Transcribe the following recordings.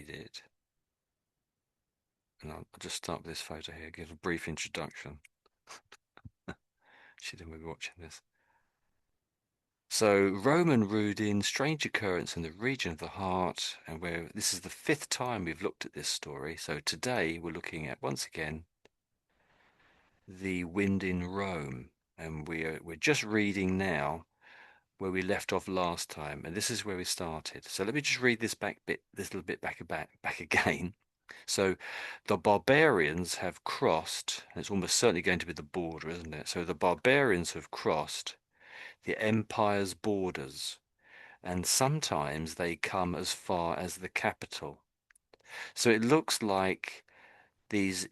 it. And I'll just start with this photo here, give a brief introduction. She didn't be watching this. So, Roman Rudin, strange occurrence in the region of the heart, and where this is the fifth time we've looked at this story. So today we're looking at, once again, the wind in Rome, and we're just reading now where we left off last time, and this is where we started. So let me just read this little bit back again. So the barbarians have crossed, and it's almost certainly going to be the border, isn't it? So the barbarians have crossed the empire's borders, and sometimes they come as far as the capital. So it looks like these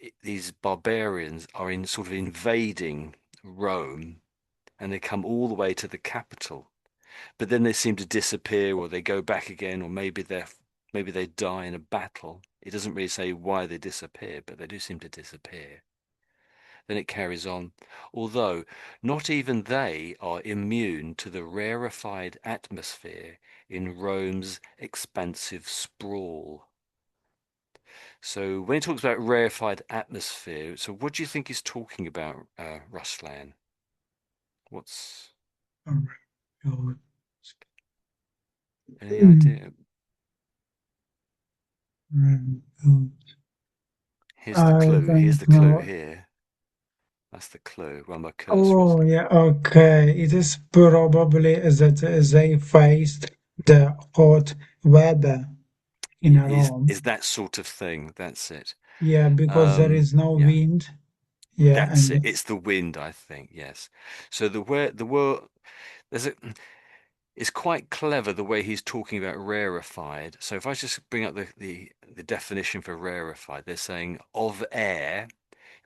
barbarians are in sort of invading Rome, and they come all the way to the capital. But then they seem to disappear, or they go back again, or maybe they die in a battle. It doesn't really say why they disappear, but they do seem to disappear. Then it carries on. Although not even they are immune to the rarefied atmosphere in Rome's expansive sprawl. So when he talks about rarefied atmosphere, so what do you think he's talking about, Ruslan? What's Alright. any idea? Here's the I clue. Here's don't the clue know. here. That's the clue where my cursor is. Oh, yeah, okay. It is probably that they faced the hot weather in Rome. Is that sort of thing. That's it. Yeah, because there is no Yeah, wind. Yeah, that's it. and It's the wind, I think. Yes. So the word there's a it's quite clever the way he's talking about rarefied. So if I just bring up the definition for rarefied, they're saying of air.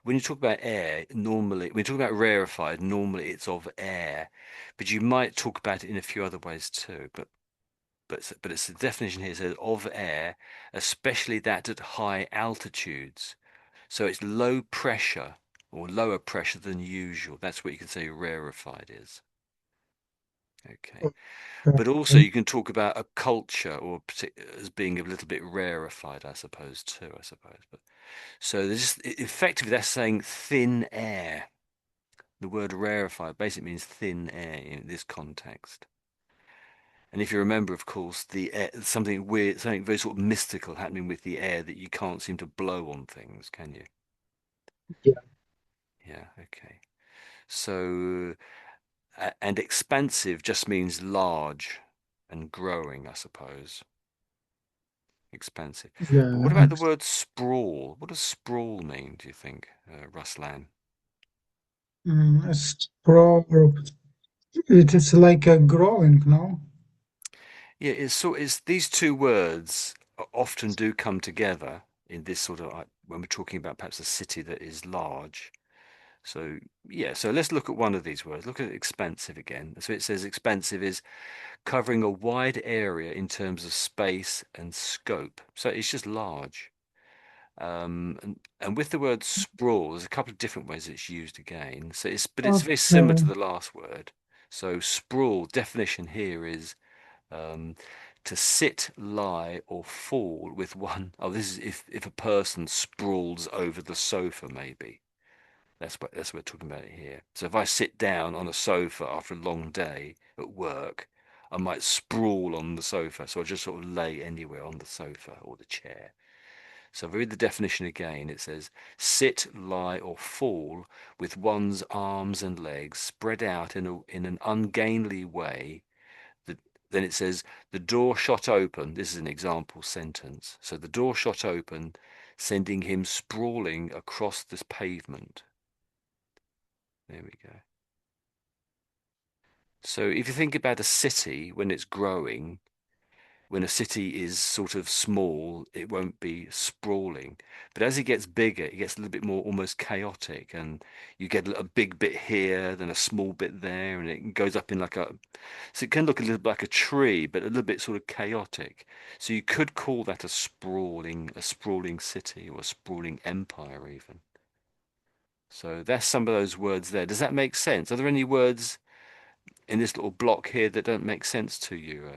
When you talk about air, normally, when you talk about rarefied, normally it's of air, but you might talk about it in a few other ways too. But it's the definition here says of air, especially that at high altitudes. So it's low pressure or lower pressure than usual. That's what you can say rarefied is. Okay. But also okay. you can talk about a culture as being a little bit rarefied, I suppose, too, I suppose. But so there's just effectively that's saying thin air. The word rarefied basically means thin air in this context. And if you remember, of course, the air, something weird, something very sort of mystical happening with the air that you can't seem to blow on things, can you? Yeah, Yeah, okay. So, and expansive just means large and growing, I suppose. Expansive. But what yeah. about the word sprawl? What does sprawl mean, do you think, Ruslan? It's it is like a growing, no? Yeah, it's these two words often do come together in this sort of when we're talking about perhaps a city that is large. So yeah, so let's look at one of these words. Look at expansive again. So it says expansive is covering a wide area in terms of space and scope. So it's just large. And with the word sprawl, there's a couple of different ways it's used again. But it's very similar to Okay. the last word. So sprawl definition here is um, to sit, lie, or fall with one. Oh, this is if a person sprawls over the sofa, maybe. That's what we're talking about here. So if I sit down on a sofa after a long day at work, I might sprawl on the sofa. So I just sort of lay anywhere on the sofa or the chair. So if I read the definition again, it says sit, lie, or fall with one's arms and legs spread out in an ungainly way. The, then it says the door shot open. This is an example sentence. So the door shot open, sending him sprawling across this pavement. There we go. So if you think about a city when it's growing, when a city is sort of small, it won't be sprawling. But as it gets bigger, it gets a little bit more almost chaotic, and you get a big bit here, then a small bit there, and it goes up in like a. So it can look a little bit like a tree, but a little bit sort of chaotic. So you could call that a sprawling city or a sprawling empire even. So that's some of those words there. Does that make sense? Are there any words in this little block here that don't make sense to you,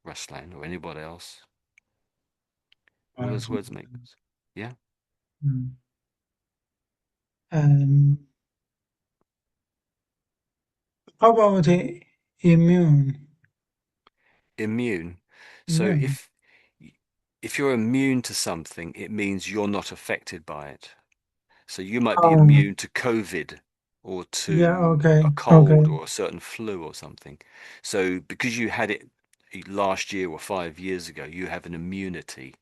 Ruslan, or anybody else? All those words make, yeah. Mm. And how about immune? Immune. So Yeah. if you're immune to something, it means you're not affected by it. So you might be Oh, immune to COVID or yeah. to a Okay. cold Okay. or a certain flu or something. So because you had it last year or 5 years ago, you have an immunity.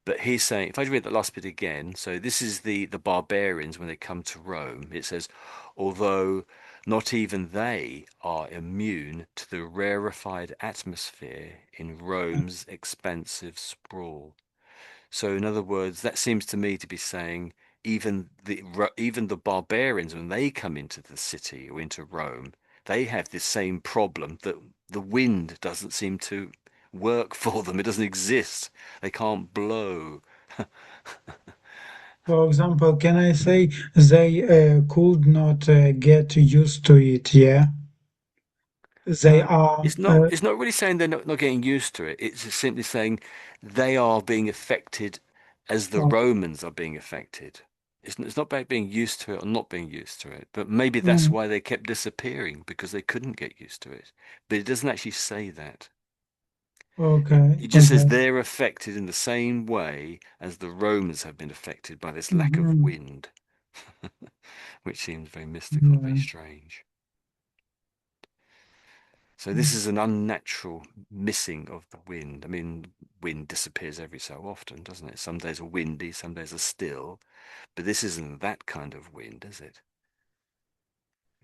But he's saying, if I read the last bit again, so this is the barbarians when they come to Rome. It says, although not even they are immune to the rarefied atmosphere in Rome's expansive sprawl. So, in other words, that seems to me to be saying even the barbarians, when they come into the city or into Rome, they have this same problem that the wind doesn't seem to work for them. It doesn't exist. They can't blow. For example, can I say they could not get used to it? Yeah. They are. It's not really saying they're not getting used to it. It's just simply saying they are being affected as the Oh, Romans are being affected. It's not about being used to it or not being used to it, but maybe that's mm, why they kept disappearing because they couldn't get used to it. But it doesn't actually say that. okay. It just says Okay. they're affected in the same way as the Romans have been affected by this lack of Hmm. wind, which seems very mystical, very Yeah. strange. So this is an unnatural missing of the wind. I mean, wind disappears every so often, doesn't it? Some days are windy, some days are still, but this isn't that kind of wind, is it?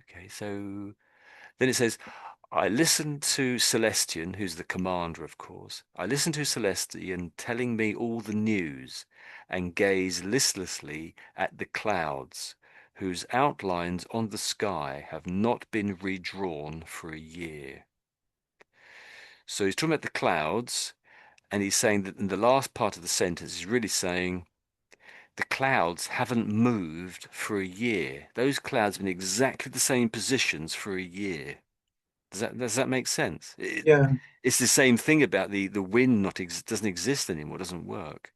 Okay, so then it says, I listened to Celestian, who's the commander, of course. I listened to Celestian telling me all the news and gazed listlessly at the clouds, whose outlines on the sky have not been redrawn for a year. So he's talking about the clouds, and he's saying that in the last part of the sentence, he's really saying the clouds haven't moved for a year. Those clouds have been in exactly the same positions for a year. Does that make sense? Yeah. It's the same thing about the wind not doesn't exist anymore, doesn't work.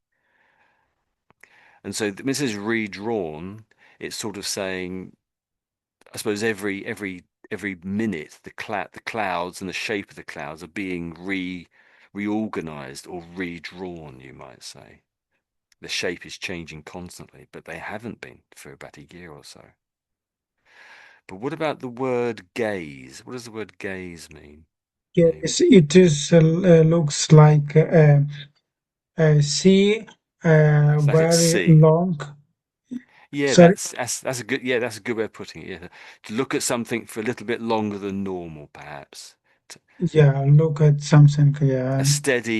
And so when it says redrawn, it's sort of saying, I suppose every minute the clouds and the shape of the clouds are being reorganized or redrawn, you might say. The shape is changing constantly, but they haven't been for about a year or so. But what about the word gaze? What does the word gaze mean? Maybe. Yes, it is looks like sea So that's it, very see. long. Yeah, Sorry. that's a good that's a good way of putting it. Yeah. To look at something for a little bit longer than normal, perhaps. Yeah, look at something. Yeah.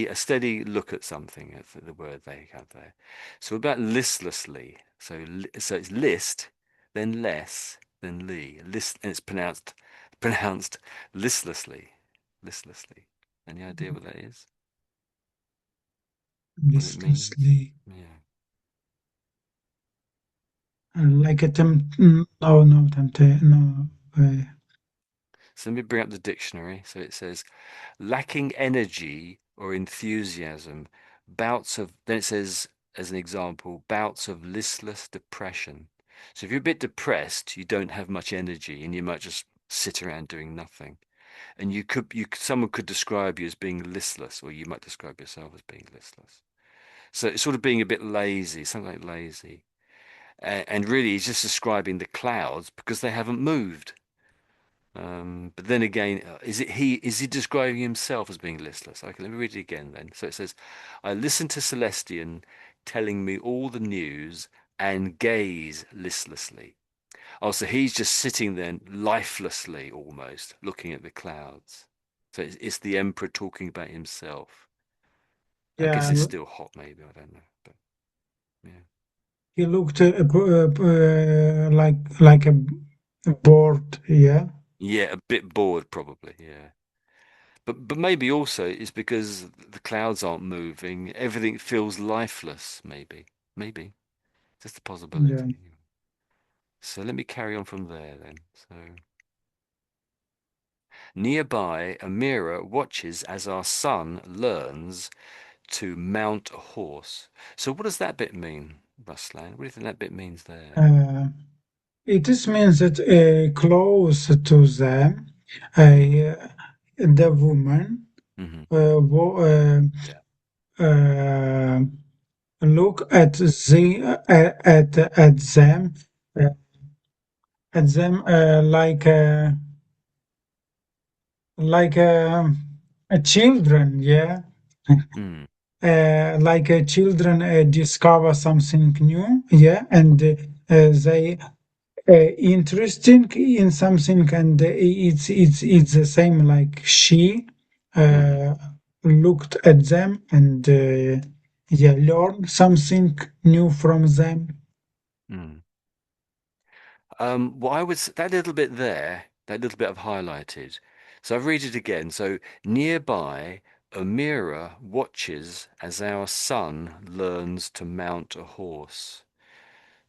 A steady look at something. That's the word they have there. So about listlessly. So it's list, then less, then lee. List, and it's pronounced listlessly. Listlessly. Any idea what that is? What it means? Listlessly. Yeah. Like a no, no, no. So let me bring up the dictionary. So it says lacking energy or enthusiasm, then it says, as an example, bouts of listless depression. So if you're a bit depressed, you don't have much energy and you might just sit around doing nothing. And someone could describe you as being listless, or you might describe yourself as being listless. So it's sort of being a bit lazy, something like lazy. And really, he's just describing the clouds because they haven't moved. But then again, is he describing himself as being listless? Okay, let me read it again then. So it says, I listened to Celestian telling me all the news and gaze listlessly. Oh, so he's just sitting there lifelessly almost looking at the clouds. So it's the emperor talking about himself. I guess Yeah, it's still hot, maybe, I don't know. But yeah. he looked like a board. Yeah. Yeah, a bit bored probably, yeah. But maybe also it's because the clouds aren't moving. Everything feels lifeless, maybe. Maybe. Just a Yeah. possibility. So let me carry on from there then. So nearby, a mirror watches as our sun learns to mount a horse. So what does that bit mean, Ruslan? What do you think that bit means there? Uh, it is means that close to them, Mm, the woman hmm uh, wo- Yeah. uh, look at them uh, like a children, yeah. Children discover something new, yeah, and they interesting in something, and it's the same like she Mm-hmm. uh, looked at them and yeah, learned something new from them. Mm. Well, I was that little bit there, that little bit I've highlighted. So I'll read it again. So nearby, Amira watches as our son learns to mount a horse.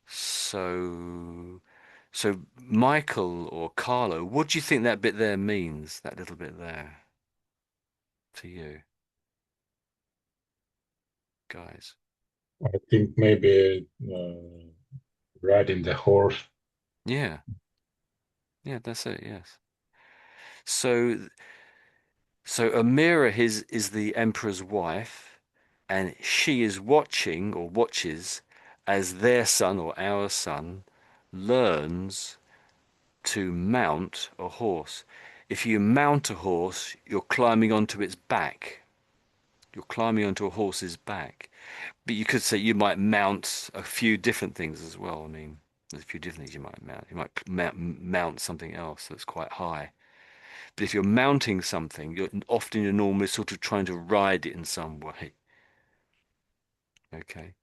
So, so Michael or Carlo, what do you think that bit there means? That little bit there to you guys? I think maybe riding the horse. Yeah, yeah, that's it. Yes. So, so Amira is the emperor's wife, and she is watching or watches as their son or our son learns to mount a horse. If you mount a horse, you're climbing onto its back. You're climbing onto a horse's back. But you could say you might mount a few different things as well. I mean, there's a few different things you might mount. You might mount something else that's quite high. But if you're mounting something, you're normally sort of trying to ride it in some way. Okay.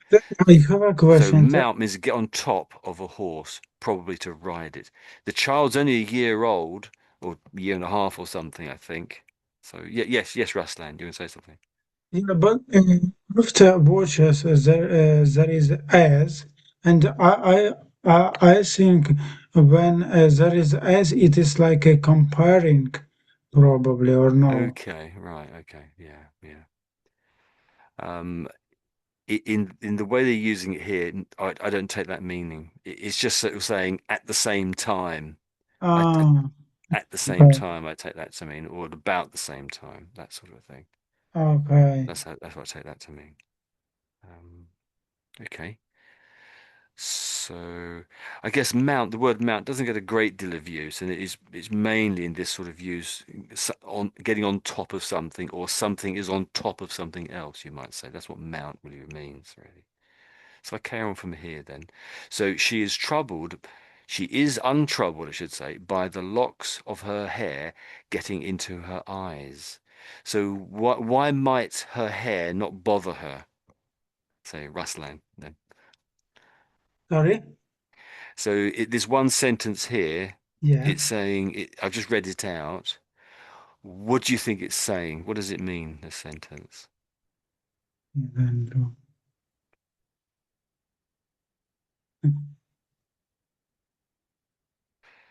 I have a So question. mount means get on top of a horse, probably to ride it. The child's only a year old, or a year and a half or something, I think. So yeah, yes, Ruslan, you want to say something? Yeah, but after watches there is as, and I think when there is as, it is like a comparing, probably, or no. Okay, right, okay, yeah, yeah. Um, in the way they're using it here, I don't take that meaning. It's just sort of saying at the same time. I Ah, at the same okay, time, I take that to mean, or at about the same time, that sort of thing. okay. That's what I take that to mean. Um, okay. So I guess mount, the word mount doesn't get a great deal of use, and it's mainly in this sort of use on getting on top of something, or something is on top of something else, you might say. That's what mount really means, really. So I carry on from here then. So she is troubled, she is untroubled, I should say, by the locks of her hair getting into her eyes. So why might her hair not bother her? Say Ruslan then. Sorry? So there's one sentence here. Yeah. It's saying, I've just read it out. What do you think it's saying? What does it mean, this sentence? Even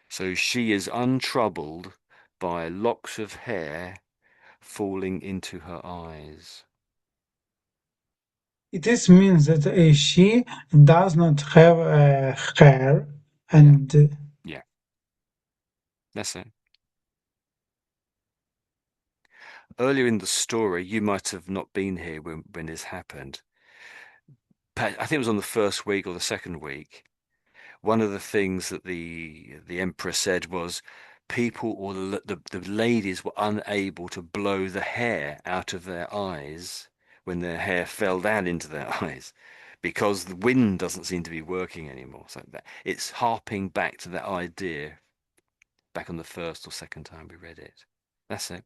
So she is untroubled by locks of hair falling into her eyes. it is means that she does not have hair, Yeah, and yeah, that's it. Earlier in the story, you might have not been here when this happened. I think it was on the first week or the second week. One of the things that the emperor said was people or the ladies were unable to blow the hair out of their eyes when their hair fell down into their eyes because the wind doesn't seem to be working anymore. So that it's harping back to that idea back on the first or second time we read it. That's it.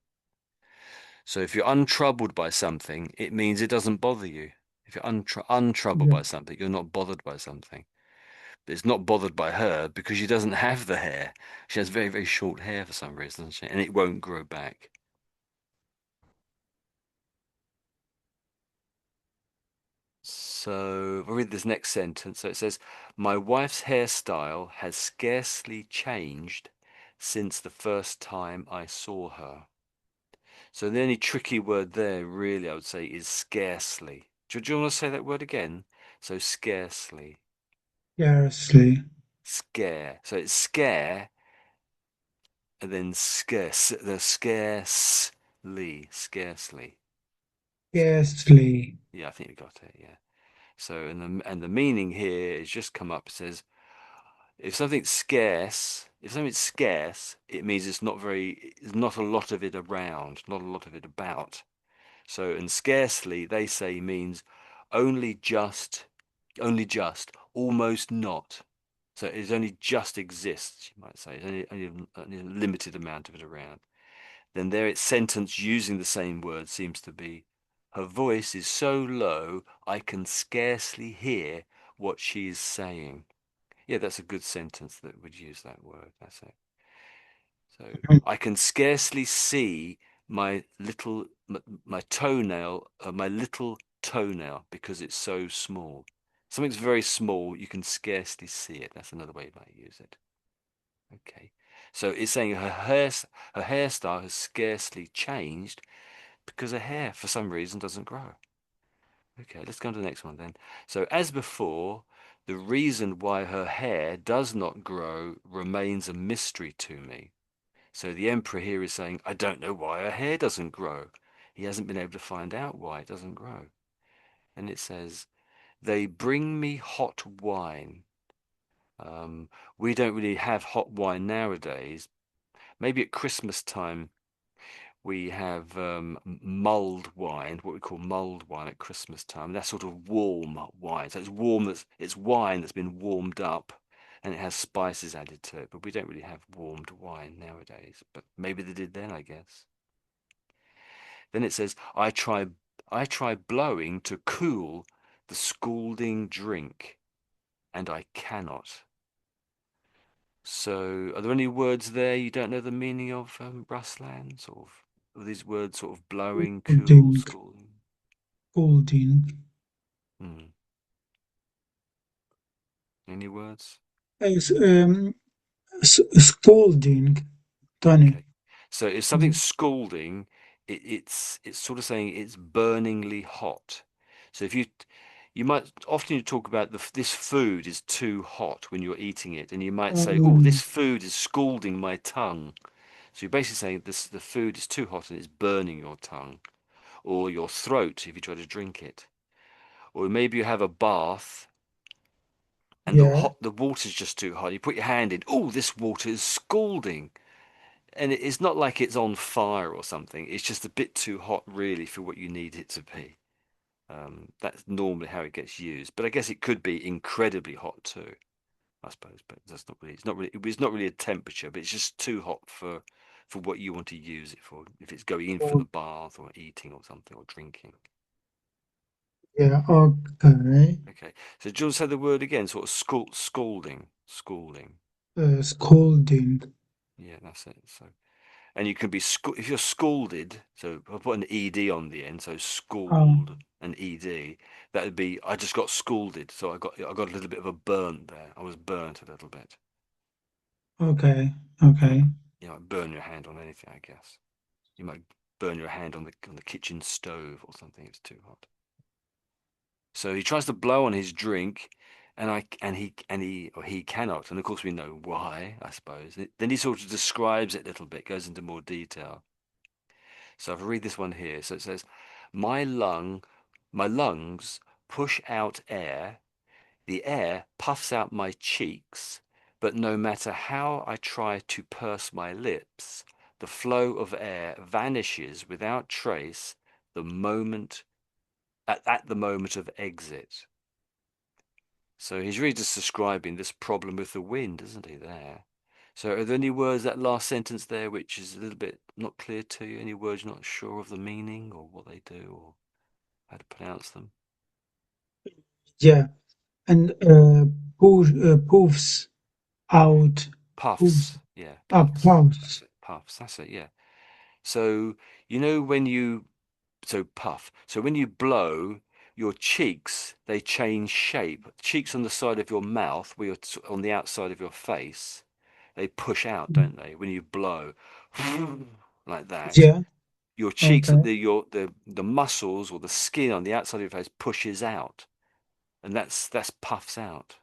So if you're untroubled by something, it means it doesn't bother you. If you're untroubled yeah. by something, you're not bothered by something. It's not bothered by her because she doesn't have the hair. She has very, very short hair for some reason, doesn't she? And it won't grow back. So I'll read this next sentence. So it says, my wife's hairstyle has scarcely changed since the first time I saw her. So the only tricky word there, really, I would say, is scarcely. Do you want to say that word again? So scarcely, scarcely, scare. So it's scare and then scarce. The scarcely, scarcely, scarcely. scarcely, Yeah, I think you got it. Yeah. So and the meaning here is just come up. It says if something's scarce, it means there's not a lot of it around, not a lot of it about. So, and scarcely, they say, means only just, almost not. So it only just exists, you might say. Only a limited amount of it around. Then there its sentence using the same word seems to be, her voice is so low I can scarcely hear what she is saying. Yeah, that's a good sentence that would use that word. That's it. So I can scarcely see my toenail, my little toenail, because it's so small. Something's very small, you can scarcely see it. That's another way you might use it. Okay. So it's saying her hairstyle has scarcely changed because her hair, for some reason, doesn't grow. Okay, let's go on to the next one then. So as before, the reason why her hair does not grow remains a mystery to me. So the emperor here is saying, I don't know why her hair doesn't grow. He hasn't been able to find out why it doesn't grow. And it says, they bring me hot wine. Um, we don't really have hot wine nowadays. Maybe at Christmas time we have mulled wine, what we call mulled wine at Christmas time. That's sort of warm wine. So it's warm. It's wine that's been warmed up, and it has spices added to it. But we don't really have warmed wine nowadays. But maybe they did then, I guess. Then it says, I try blowing to cool the scalding drink, and I cannot. So, are there any words there you don't know the meaning of, Ruslan? Sort of these words, sort of blowing, cool, scolding, scalding. scolding, Hmm. Any words? Yes, scolding, Tony. Okay. So if something's scalding, it's sort of saying it's burningly hot. So if you might often you talk about this food is too hot when you're eating it, and you might say, "Oh, this Um, food is scalding my tongue." So you're basically saying the food is too hot and it's burning your tongue or your throat if you try to drink it. Or maybe you have a bath and yeah, the water's just too hot. You put your hand in, "Oh, this water is scalding." And it's not like it's on fire or something. It's just a bit too hot, really, for what you need it to be. That's normally how it gets used. But I guess it could be incredibly hot too, I suppose. But that's not really. It's not really. It's not really a temperature, but it's just too hot for what you want to use it for. If it's going in for the oh, bath or eating or something or drinking. yeah, okay. Okay. So do you want to say the word again? Sort of scalding, scalding. Scolding. Yeah, that's it. So. And you can be if you're scalded. So I put an ed on the end. So scald Um, and ed. That would be I just got scalded. So I got a little bit of a burn there. I was burnt a little bit. okay, You might okay. you might burn your hand on anything. I guess you might burn your hand on the kitchen stove or something. It's too hot. So he tries to blow on his drink. And he cannot, and of course we know why. I suppose. Then he sort of describes it a little bit, goes into more detail. So if I read this one here, so it says, my lung, my lungs push out air, the air puffs out my cheeks, but no matter how I try to purse my lips, the flow of air vanishes without trace the moment at the moment of exit. So he's really just describing this problem with the wind, isn't he, there? So are there any words, that last sentence there, which is a little bit not clear to you? Any words you're not sure of the meaning or what they do or how to pronounce them? Yeah, and poofs out, poofs Puffs. Yeah, up, puffs. puffs. That's it. Puffs. That's it. Yeah. So, you know, puff. So when you blow, your cheeks, they change shape. Cheeks on the side of your mouth, where you're on the outside of your face, they push out, don't they? When you blow like that. Yeah, Your cheeks, Okay. the muscles or the skin on the outside of your face pushes out, and that's puffs out.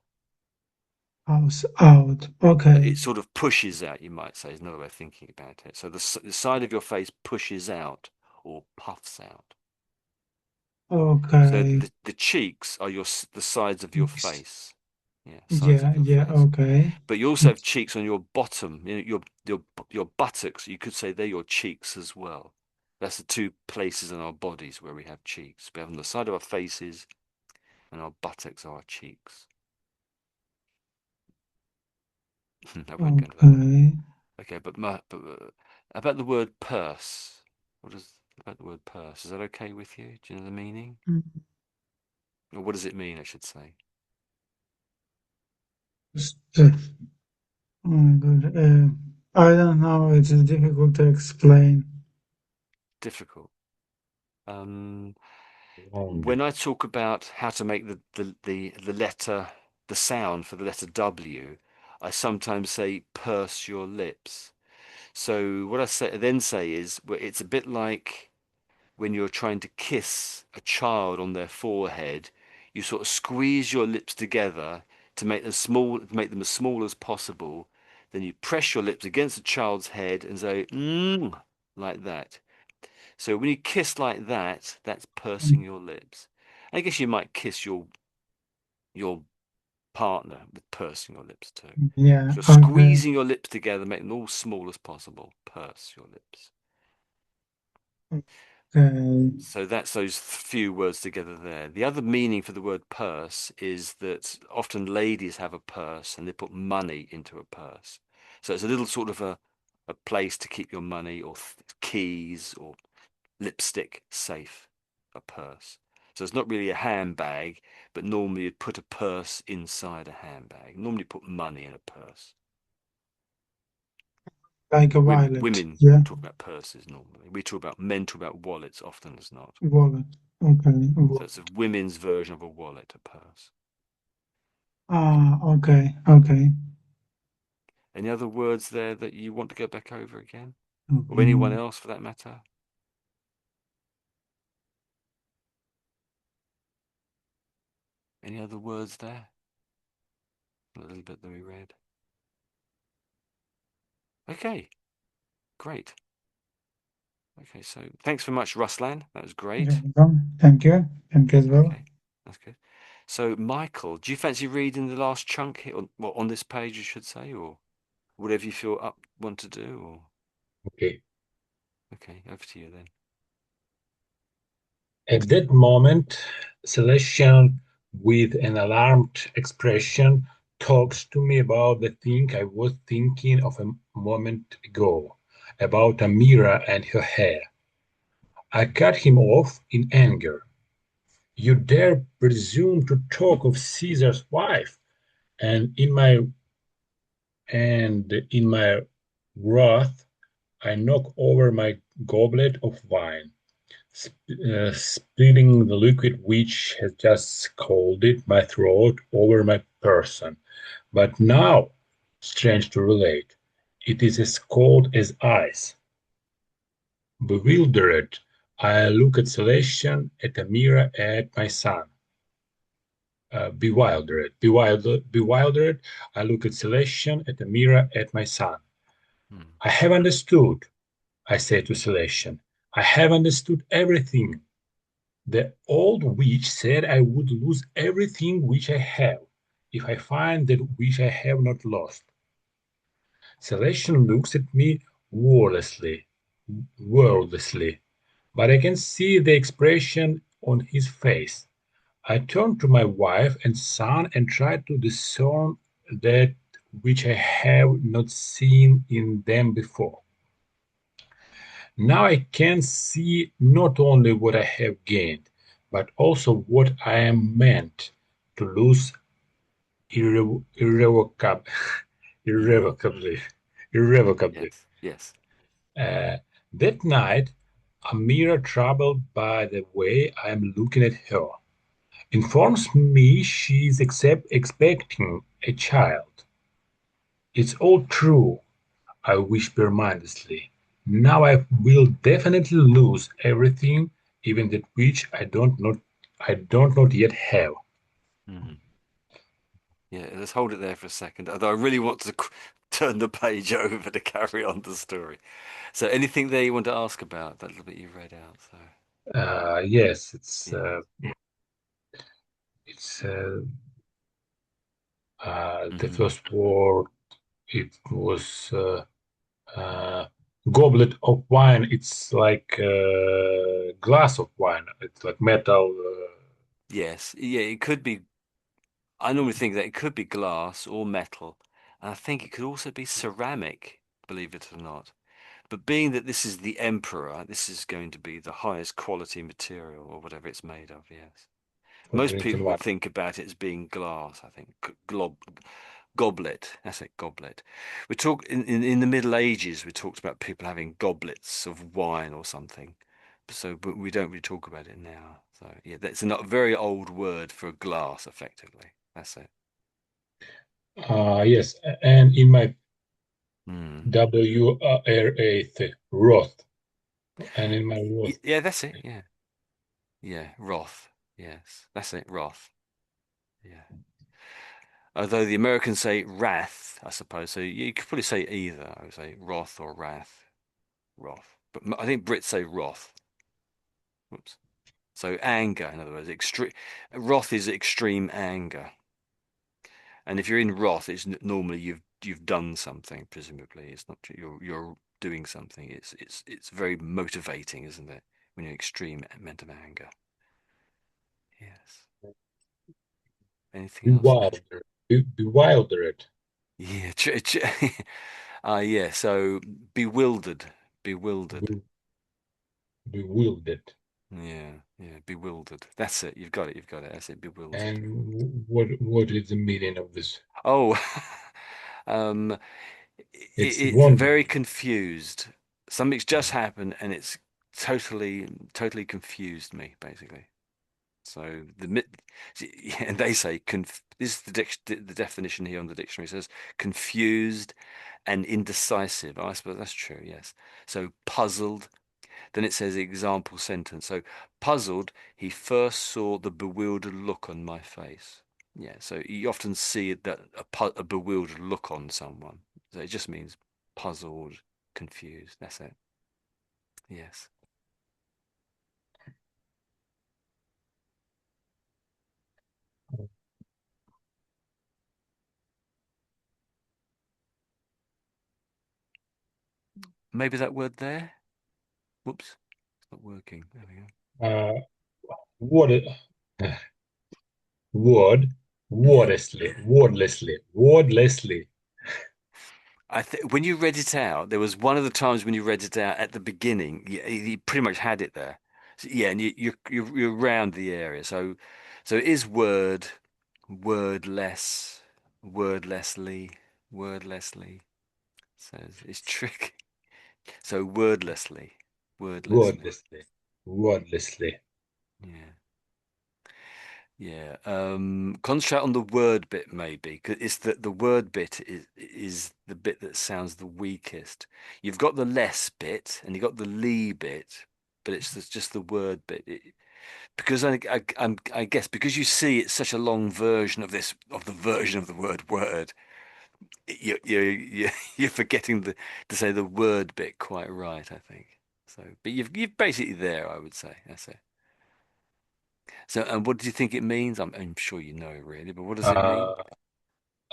House out. Okay. It sort of pushes out, you might say, is another way of thinking about it. So the side of your face pushes out or puffs out. So Okay. the cheeks are the sides of your Yes. face. Yeah, sides Yeah, of your yeah, face. okay. But you also have Yes. cheeks on your bottom, your buttocks. You could say they're your cheeks as well. That's the two places in our bodies where we have cheeks. We have on the side of our faces, and our buttocks are our cheeks. I won't go into that one. Okay. Okay, but about the word purse. What is about the word purse? Is that okay with you? Do you know the meaning? Mm, Or what does it mean, I should say? just, oh my God. I don't know. It's difficult to explain. Difficult. Um, Long. when I talk about how to make the letter, the sound for the letter W, I sometimes say purse your lips. So what then say is, well, it's a bit like when you're trying to kiss a child on their forehead, you sort of squeeze your lips together to make them as small as possible. Then you press your lips against the child's head and say, like that. So when you kiss like that, that's Mm, pursing your lips. I guess you might kiss your partner with pursing your lips too. yeah, So you're okay. squeezing your lips together, make them all small as possible. Purse your lips. Okay. So that's those few words together there. The other meaning for the word purse is that often ladies have a purse and they put money into a purse. So it's a little sort of a place to keep your money or keys or lipstick safe, a purse. So it's not really a handbag, but normally you'd put a purse inside a handbag. Normally put money in a purse. Like a violet. Women Yeah. talk about purses normally. We talk about men talk about wallets often as not. Wallet. Okay. So it's a women's version of a wallet, a purse. Ah, okay. Okay. Any other words there that you want to go back over again? Or anyone Okay. else for that matter? Any other words there? A little bit that we read. Okay, great. Okay, so thanks very much, Ruslan. That was You're great. welcome. Thank you. Thank you as well. Okay, that's good. So, Michael, do you fancy reading the last chunk here, well, on this page, you should say, or whatever you feel up want to do? Or Okay. okay, over to you then. At that moment, Celestian, with an alarmed expression, talks to me about the thing I was thinking of a moment ago, about Amira and her hair. I cut him off in anger. You dare presume to talk of Caesar's wife, and in my wrath, I knock over my goblet of wine, spilling the liquid which has just scalded my throat over my person. But now, strange to relate, it is as cold as ice. Bewildered, I look at Celestian, at Amira, at my son. Bewildered, I look at Celestian, at Amira, at my son. Hmm. I have understood, I say to Celestian. I have understood everything. The old witch said I would lose everything which I have if I find that which I have not lost. Celestian looks at me wordlessly, wordlessly, but I can see the expression on his face. I turn to my wife and son and try to discern that which I have not seen in them before. Now I can see not only what I have gained, but also what I am meant to lose irrevocably. Mm-hmm. irrevocably. Irrevocably. Yes, yes. Uh, that night, Amira, troubled by the way I am looking at her, informs me she is expecting a child. It's all true, I whisper mindlessly. Now I will definitely lose everything, even that which I don't not yet have. Hmm. Yeah, let's hold it there for a second. Although I really want to turn the page over to carry on the story. So, anything there you want to ask about that little bit you read out? So, Yes, yeah. it's the Hmm. first word. It was uh, goblet of wine. It's like glass of wine. It's like metal. Yes. Yeah, it could be. I normally think that it could be glass or metal. And I think it could also be ceramic, believe it or not. But being that this is the emperor, this is going to be the highest quality material or whatever it's made of, yes. For Most drinking people would wine. think about it as being glass, I think. Goblet. That's it, goblet. We talk in the Middle Ages, we talked about people having goblets of wine or something. So, but we don't really talk about it now. So, yeah, that's a not very old word for a glass, effectively. That's it. Yes, and in my Hmm. WRAT, Roth, and in my Roth, Yeah, that's it. Yeah, yeah, Roth. Yes, that's it, Roth. Yeah. Although the Americans say wrath, I suppose. So you could probably say either. I would say wrath or wrath. Wrath. But I think Brits say wrath. Whoops. So anger, in other words, extreme wrath is extreme anger. And if you're in wrath, it's normally you've done something. Presumably, it's not you're doing something. It's very motivating, isn't it? When you're extreme amount of anger. Yes. Anything else? bewildered, bewildered, Yeah. Yeah. So bewildered, bewildered. be- bewildered. Yeah, yeah, bewildered. That's it. You've got it. You've got it. That's it. Bewildered. And what is the meaning of this? Oh, um, It's it's very wondering. confused. Something's just happened, and it's totally confused me, basically. So and they say this is the definition here on the dictionary. It says confused and indecisive. I suppose that's true. Yes. So puzzled. Then it says example sentence. So puzzled, he first saw the bewildered look on my face. Yeah, so you often see that a bewildered look on someone. So it just means puzzled, confused. That's it. Yes. Maybe that word there. Whoops. It's not working. There we go. Uh, what word, Yeah. wordlessly. I think when you read it out, there was one of the times when you read it out at the beginning. You pretty much had it there. So, yeah, and you're around the area. So it is wordless, wordlessly, wordlessly. So it's tricky. So wordlessly, wordlessly. Wordlessly. Yeah. Yeah, concentrate on the word bit maybe, because it's the word bit is the bit that sounds the weakest. You've got the less bit and you've got the lee bit, but just the word bit. Because I guess because you see it's such a long version of this of the version of the word, you you're forgetting to say the word bit quite right, I think. So, but you've basically there, I would say. That's it. So, and what do you think it means? I'm sure you know really, but what does it mean?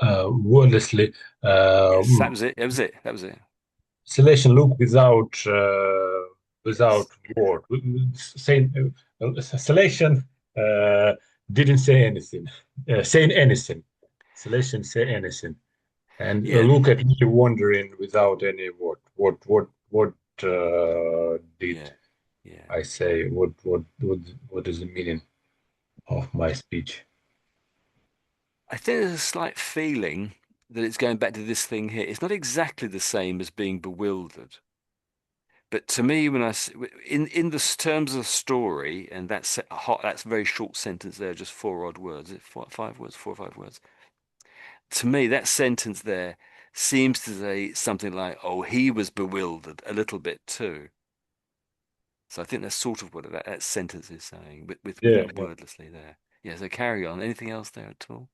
Uh, Wordlessly. Yes, that was it. That was it. That was it. Selection look without Yes. word. Saying selection uh, didn't say anything. Saying anything. Selection say anything. And Yeah. look at me wondering without any word. What did Yeah. Yeah. I say? What is the meaning of my speech? I think there's a slight feeling that it's going back to this thing here. It's not exactly the same as being bewildered, but to me, when in the terms of the story, and that's a very short sentence there, just four odd words, five words, 4 or 5 words. To me, that sentence there. seems to say something like, "Oh, he was bewildered a little bit too." So I think that's sort of what that sentence is saying, with Yeah, that but wordlessly there. Yeah. So carry on. Anything else there at all?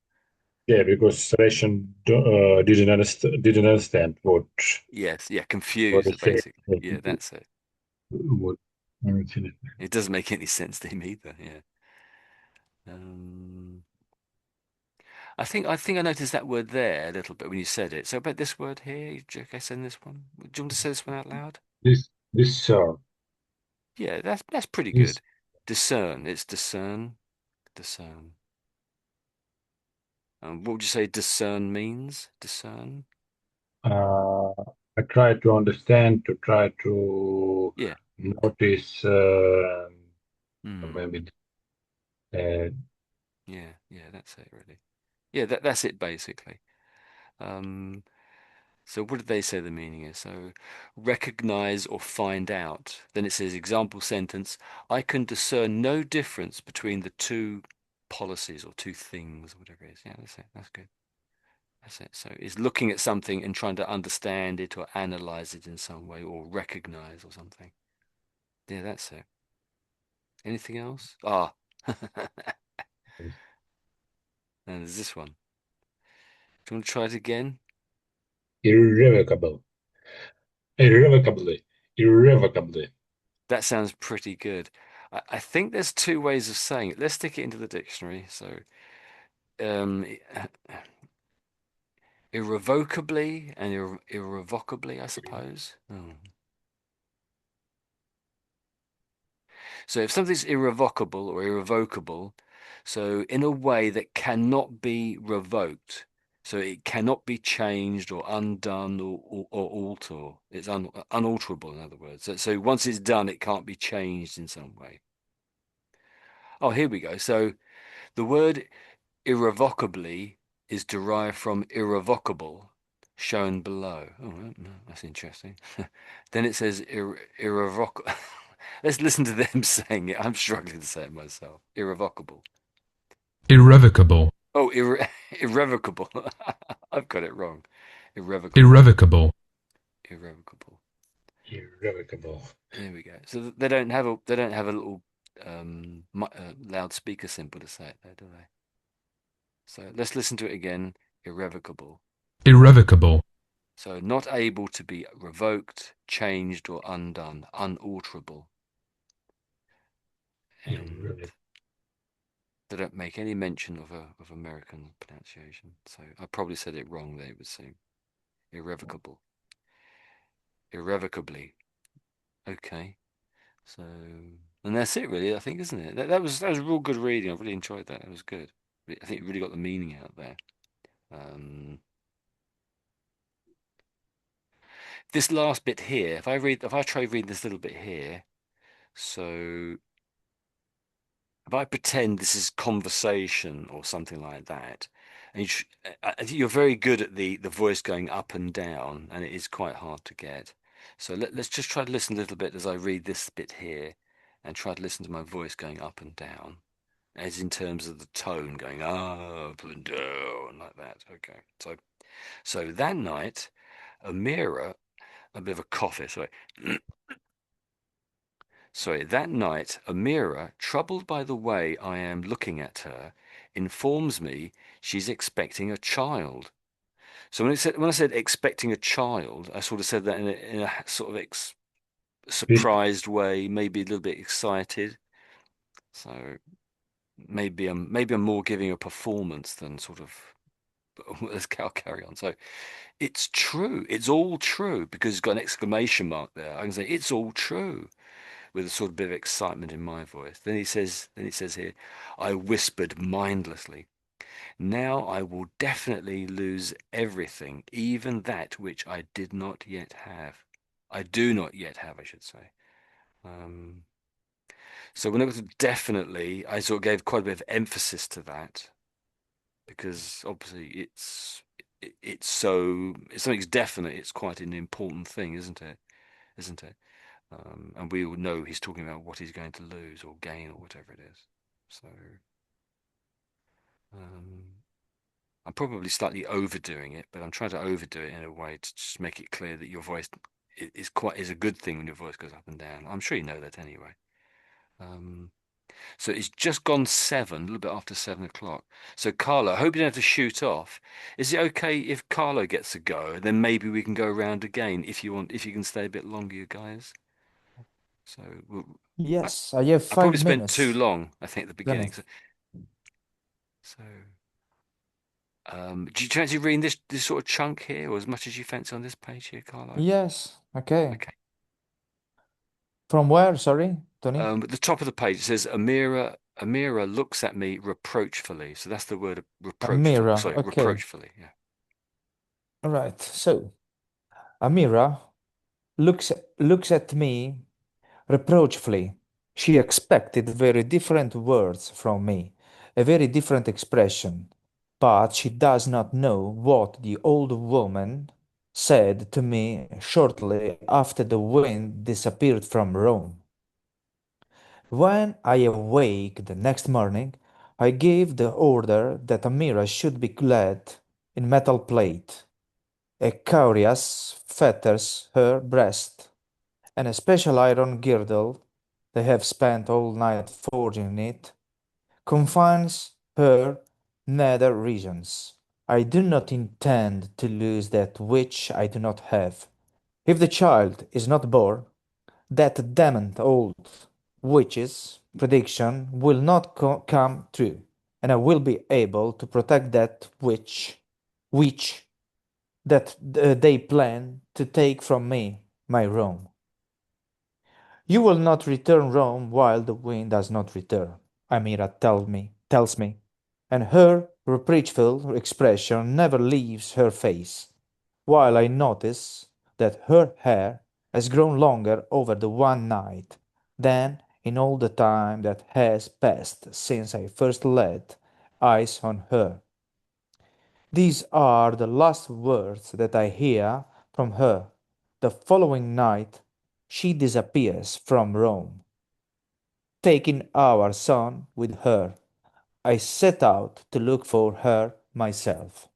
yeah, because Sebastian didn't understand Yes. Yeah. what he Confused, said. basically. Yeah. That's it. What It doesn't make any sense to him either. Yeah. Um, I think I noticed that word there a little bit when you said it. So about this word here, you okay saying this one? Do you want to say this one out loud? this Yeah, that's pretty this good. Discern. It's discern. Discern. What would you say discern means? Discern. uh, I try to understand, to try to Yeah. notice, Hmm. maybe uh, Yeah. Yeah. That's it, really. Yeah. That's it basically. Um. So what did they say the meaning is? So recognize or find out. Then it says example sentence. I can discern no difference between the two policies or two things, or whatever it is. Yeah, that's it. That's good. That's it. So it's looking at something and trying to understand it or analyze it in some way or recognize or something. Yeah, that's it. Anything else? Ah, and there's this one. Do you want to try it again? irrevocable, irrevocably, irrevocably, That sounds pretty good. I think there's two ways of saying it. Let's stick it into the dictionary. So, um, irrevocably and irrevocably, I suppose. Oh. So if something's irrevocable or irrevocable, so in a way that cannot be revoked, so it cannot be changed or undone or alter. It's unalterable, in other words. So once it's done, it can't be changed in some way. Oh, here we go. So the word irrevocably is derived from irrevocable, shown below. Oh, no, that's interesting. Then it says irrevocable. Let's listen to them saying it. I'm struggling to say it myself. Irrevocable. irrevocable, Oh, irrevocable. I've got it wrong. Irrevocable. irrevocable, Irrevocable. irrevocable. There we go. So they don't have a little loudspeaker symbol to say it there, do they? So let's listen to it again. Irrevocable. irrevocable, So not able to be revoked, changed, or undone, unalterable. And Irrevocable. they don't make any mention of American pronunciation. So I probably said it wrong there, it would seem. Irrevocable. Irrevocably. Okay. So and that's it really, I think, isn't it? That was real good reading. I really enjoyed that. It was good. I think it really got the meaning out there. Um, this last bit here, if I try reading this little bit here, so if I pretend this is conversation or something like that, and I think you're very good at the voice going up and down, and it is quite hard to get. So let's just try to listen a little bit as I read this bit here, and try to listen to my voice going up and down, as in terms of the tone going up and down like that. Okay. So that night, Amira, a bit of a cough here, sorry. Sorry, that night, Amira, troubled by the way I am looking at her, informs me she's expecting a child. So when I said expecting a child, I sort of said that in a sort of This surprised way, maybe a little bit excited. So maybe I'm more giving a performance than sort of I'll carry on. So it's true. It's all true because it's got an exclamation mark there. I can say it's all true with a sort of bit of excitement in my voice. Then it says here, I whispered mindlessly, now I will definitely lose everything, even that which I did not yet have. I do not yet have, I should say. Um, so when it was definitely, I sort of gave quite a bit of emphasis to that because obviously it's so if something's definite, it's quite an important thing, isn't it? Isn't it? And we all know he's talking about what he's going to lose or gain or whatever it is. So um, probably slightly overdoing it, but I'm trying to overdo it in a way to just make it clear that your voice is a good thing when your voice goes up and down. I'm sure you know that anyway. Um, so it's just gone 7, a little bit after 7 o'clock. So Carlo, I hope you don't have to shoot off. Is it okay if Carlo gets a go? Then maybe we can go around again if you want, if you can stay a bit longer, you guys. So I, Yes, I have I probably five spent too minutes long, I think, at the beginning. left. So do you fancy reading this sort of chunk here, or as much as you fancy on this page here, Carlo? Yes, okay. Okay. From where? Sorry, Tony? At the top of the page it says Amira looks at me reproachfully. So that's the word A reproachful. mirror. Sorry, Okay. reproachfully. Yeah. All right. So, Amira looks at me reproachfully. She expected very different words from me, a very different expression, but she does not know what the old woman said to me shortly after the wind disappeared from Rome. When I awake the next morning, I gave the order that Amira should be clad in metal plate. A cuirass fetters her breast, and a special iron girdle, they have spent all night forging it, confines her nether regions. I do not intend to lose that which I do not have. If the child is not born, that damned old witch's prediction will not come true, and I will be able to protect that which that they plan to take from me, my Rome. You will not return Rome while the wind does not return, Amira tells me, and her reproachful expression never leaves her face, while I notice that her hair has grown longer over the one night than in all the time that has passed since I first laid eyes on her. These are the last words that I hear from her. The following night she disappears from Rome, taking our son with her. I set out to look for her myself.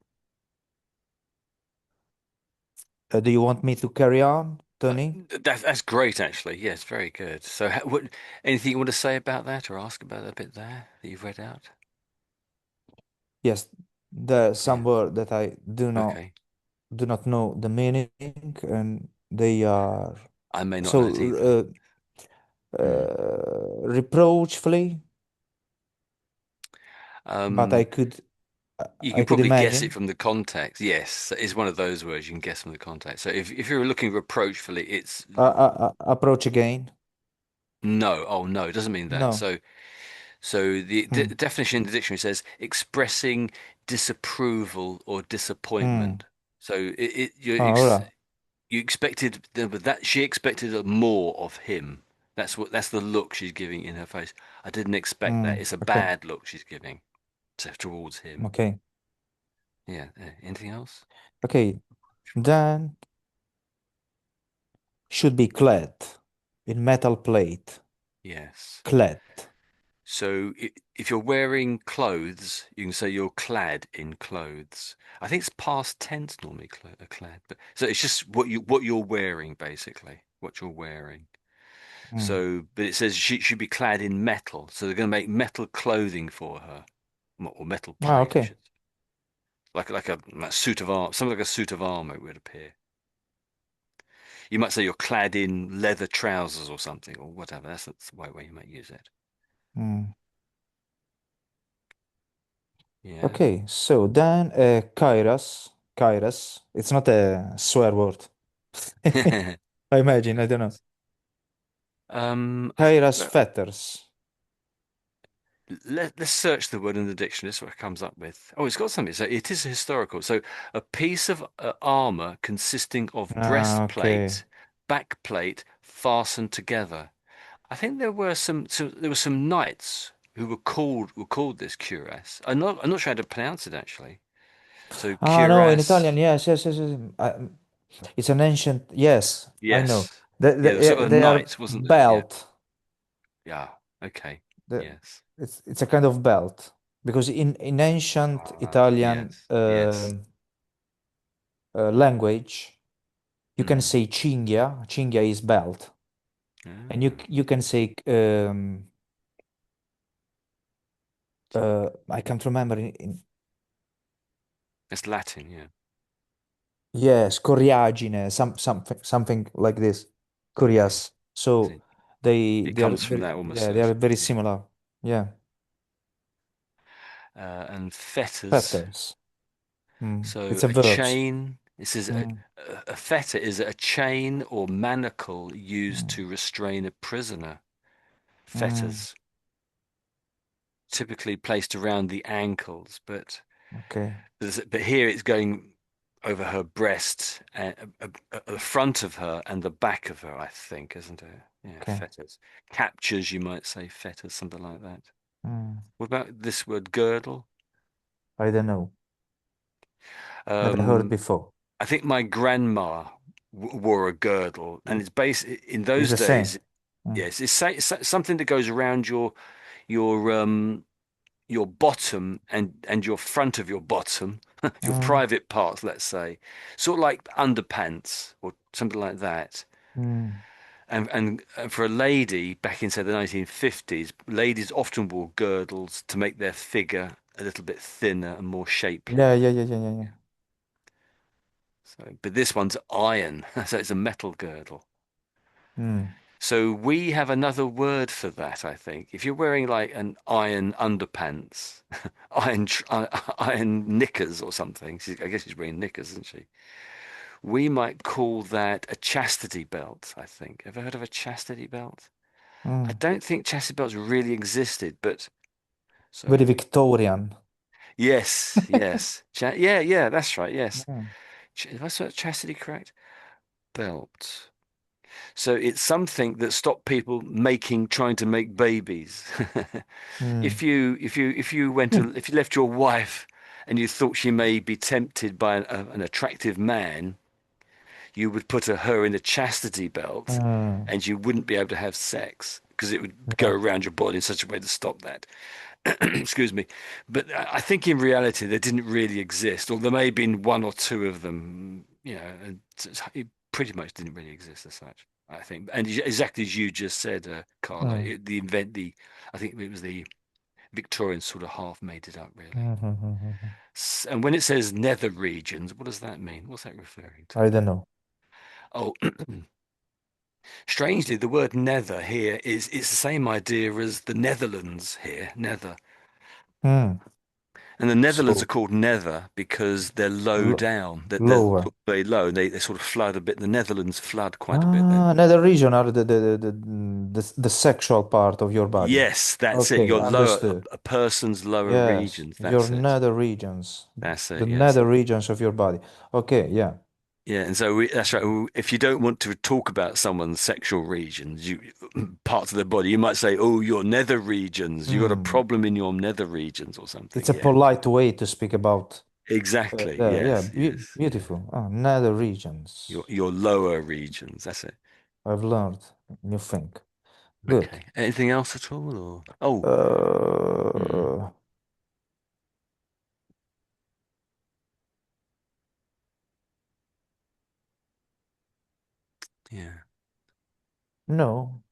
Do you want me to carry on, Tony? That's great, actually. Yes, very good. So, anything you want to say about that, or ask about that bit there that you've read out? Yes, there are Yeah. some words that I Okay. do not know the meaning, and they are I may not know it so either. Hmm. reproachfully, but Um, you I can could probably guess it imagine. from the context. Yes, it's one of those words you can guess from the context. So, if you're looking reproachfully, it's Approach again. no. Oh, no, it doesn't mean that. No. So the Hmm. definition in the dictionary says expressing disapproval or Hmm. disappointment. So All right. you expected but that she expected more of him. That's the look she's giving in her face. I didn't expect that. Hmm. It's a Okay. bad look she's giving towards him. Okay. Yeah. Anything else? Okay. Then should be clad in metal plate. Yes. Clad. So if you're wearing clothes, you can say you're clad in clothes. I think it's past tense normally, clad, but so it's just what you're wearing basically, what you're wearing. Hmm. So, but it says she should be clad in metal, so they're going to make metal clothing for her, or metal Ah, plate, I okay. should, like a suit of armor, something like a suit of armor would appear. You might say you're clad in leather trousers or something, or whatever. That's the way you might use it. Hmm. Yes. Okay. So then kairos. It's not a swear word. I imagine. I don't know. I Kairos well, fetters. let's search the word in the dictionary. That's what it comes up with. Oh, it's got something. So it is historical. So a piece of armor consisting of Ah, okay. breastplate, backplate fastened together. I think there were some knights who were called this cuirass. I'm not sure how to pronounce it actually. So Ah, no, in cuirass, Italian, yes, yes, yes, yes. It's an ancient, yes, I know. yes, yeah, there was sort of a They are knight, wasn't there? Yeah, belt. yeah, okay, The, yes. it's a kind of belt. because in ancient Italian Yes, yes. language, you can Mm. say cinghia. Cinghia is belt, and Ah. you can say I can't remember It's Latin, yeah. yes, coriagine, something like this. Okay. Corias. I So think it comes from that almost they are very certainly. similar. Yeah. And fetters. Fetters. Mm. So It's a a verbs. chain. It says Mm. a fetter is a chain or manacle used Mm. to restrain a prisoner. Mm. Fetters, typically placed around the ankles, Okay. but here it's going over her breast, and the front of her and the back of her, I think, isn't it? Yeah, Okay. fetters. Captures, you might say, fetters, something like that. Mm. What about this word girdle? I don't know. Never heard Um, before. I think my grandma wore a girdle, and Mm. it's based in It's those the same. days. Mm. Yes, it's something that goes around your your bottom and your front of your bottom, your Mm. private parts, let's say, sort of like underpants or something like that. Mm. And for a lady back in say the 1950s, ladies often wore girdles to make their figure a little bit thinner and more shapely. Yeah, yeah, yeah, yeah, yeah, yeah. So, but this one's iron, so it's a metal girdle. Mm. So we have another word for that, I think. If you're wearing like an iron underpants, iron knickers or something, I guess she's wearing knickers, isn't she? We might call that a chastity belt, I think. Ever heard of a chastity belt? I Mm. don't think chastity belts really existed, but Very so Victorian. yes, yes. Yeah, yeah, that's right. Yes. Mm. That's what chastity correct? Belt. So it's something that stopped people trying to make babies. Mm. If you left your wife and you thought she may be tempted by an attractive man, you would put her in a chastity belt, Mm. and you wouldn't be able to have sex because it would go Yeah. around your body in such a way to stop that. Excuse me. But I think in reality they didn't really exist, or there may have been one or two of them, and it pretty much didn't really exist as such, I think. And exactly as you just said, Carla, Mm. I think it was the Victorians sort of half made it up, really. Mhm. And when it says nether regions, what does that mean? What's that referring to? I don't know. Oh, strangely, the word nether here it's the same idea as the Netherlands here, nether. Mm. And the Netherlands are So called nether because they're low lo down. They're sort lower. of very low. They sort of flood a bit. The Netherlands flood quite a bit. Ah, another region are the sexual part of your body. Yes, that's it. Okay, Your lower, understood. a person's lower Yes, regions. your That's it. nether regions, That's the it. Yes. nether regions of your body. Okay, yeah. Yeah, and so that's right. If you don't want to talk about someone's sexual regions, parts of their body, you might say, "Oh, your nether regions. You got a Hmm. problem in your nether regions or It's something." a Yeah, polite way to speak about exactly. yeah, Yes, yes, yeah. beautiful. Ah, nether Your regions. your lower regions. That's it. I've learned new thing. Good. Okay. Anything else at all? Or oh, hmm, Uh, yeah. no.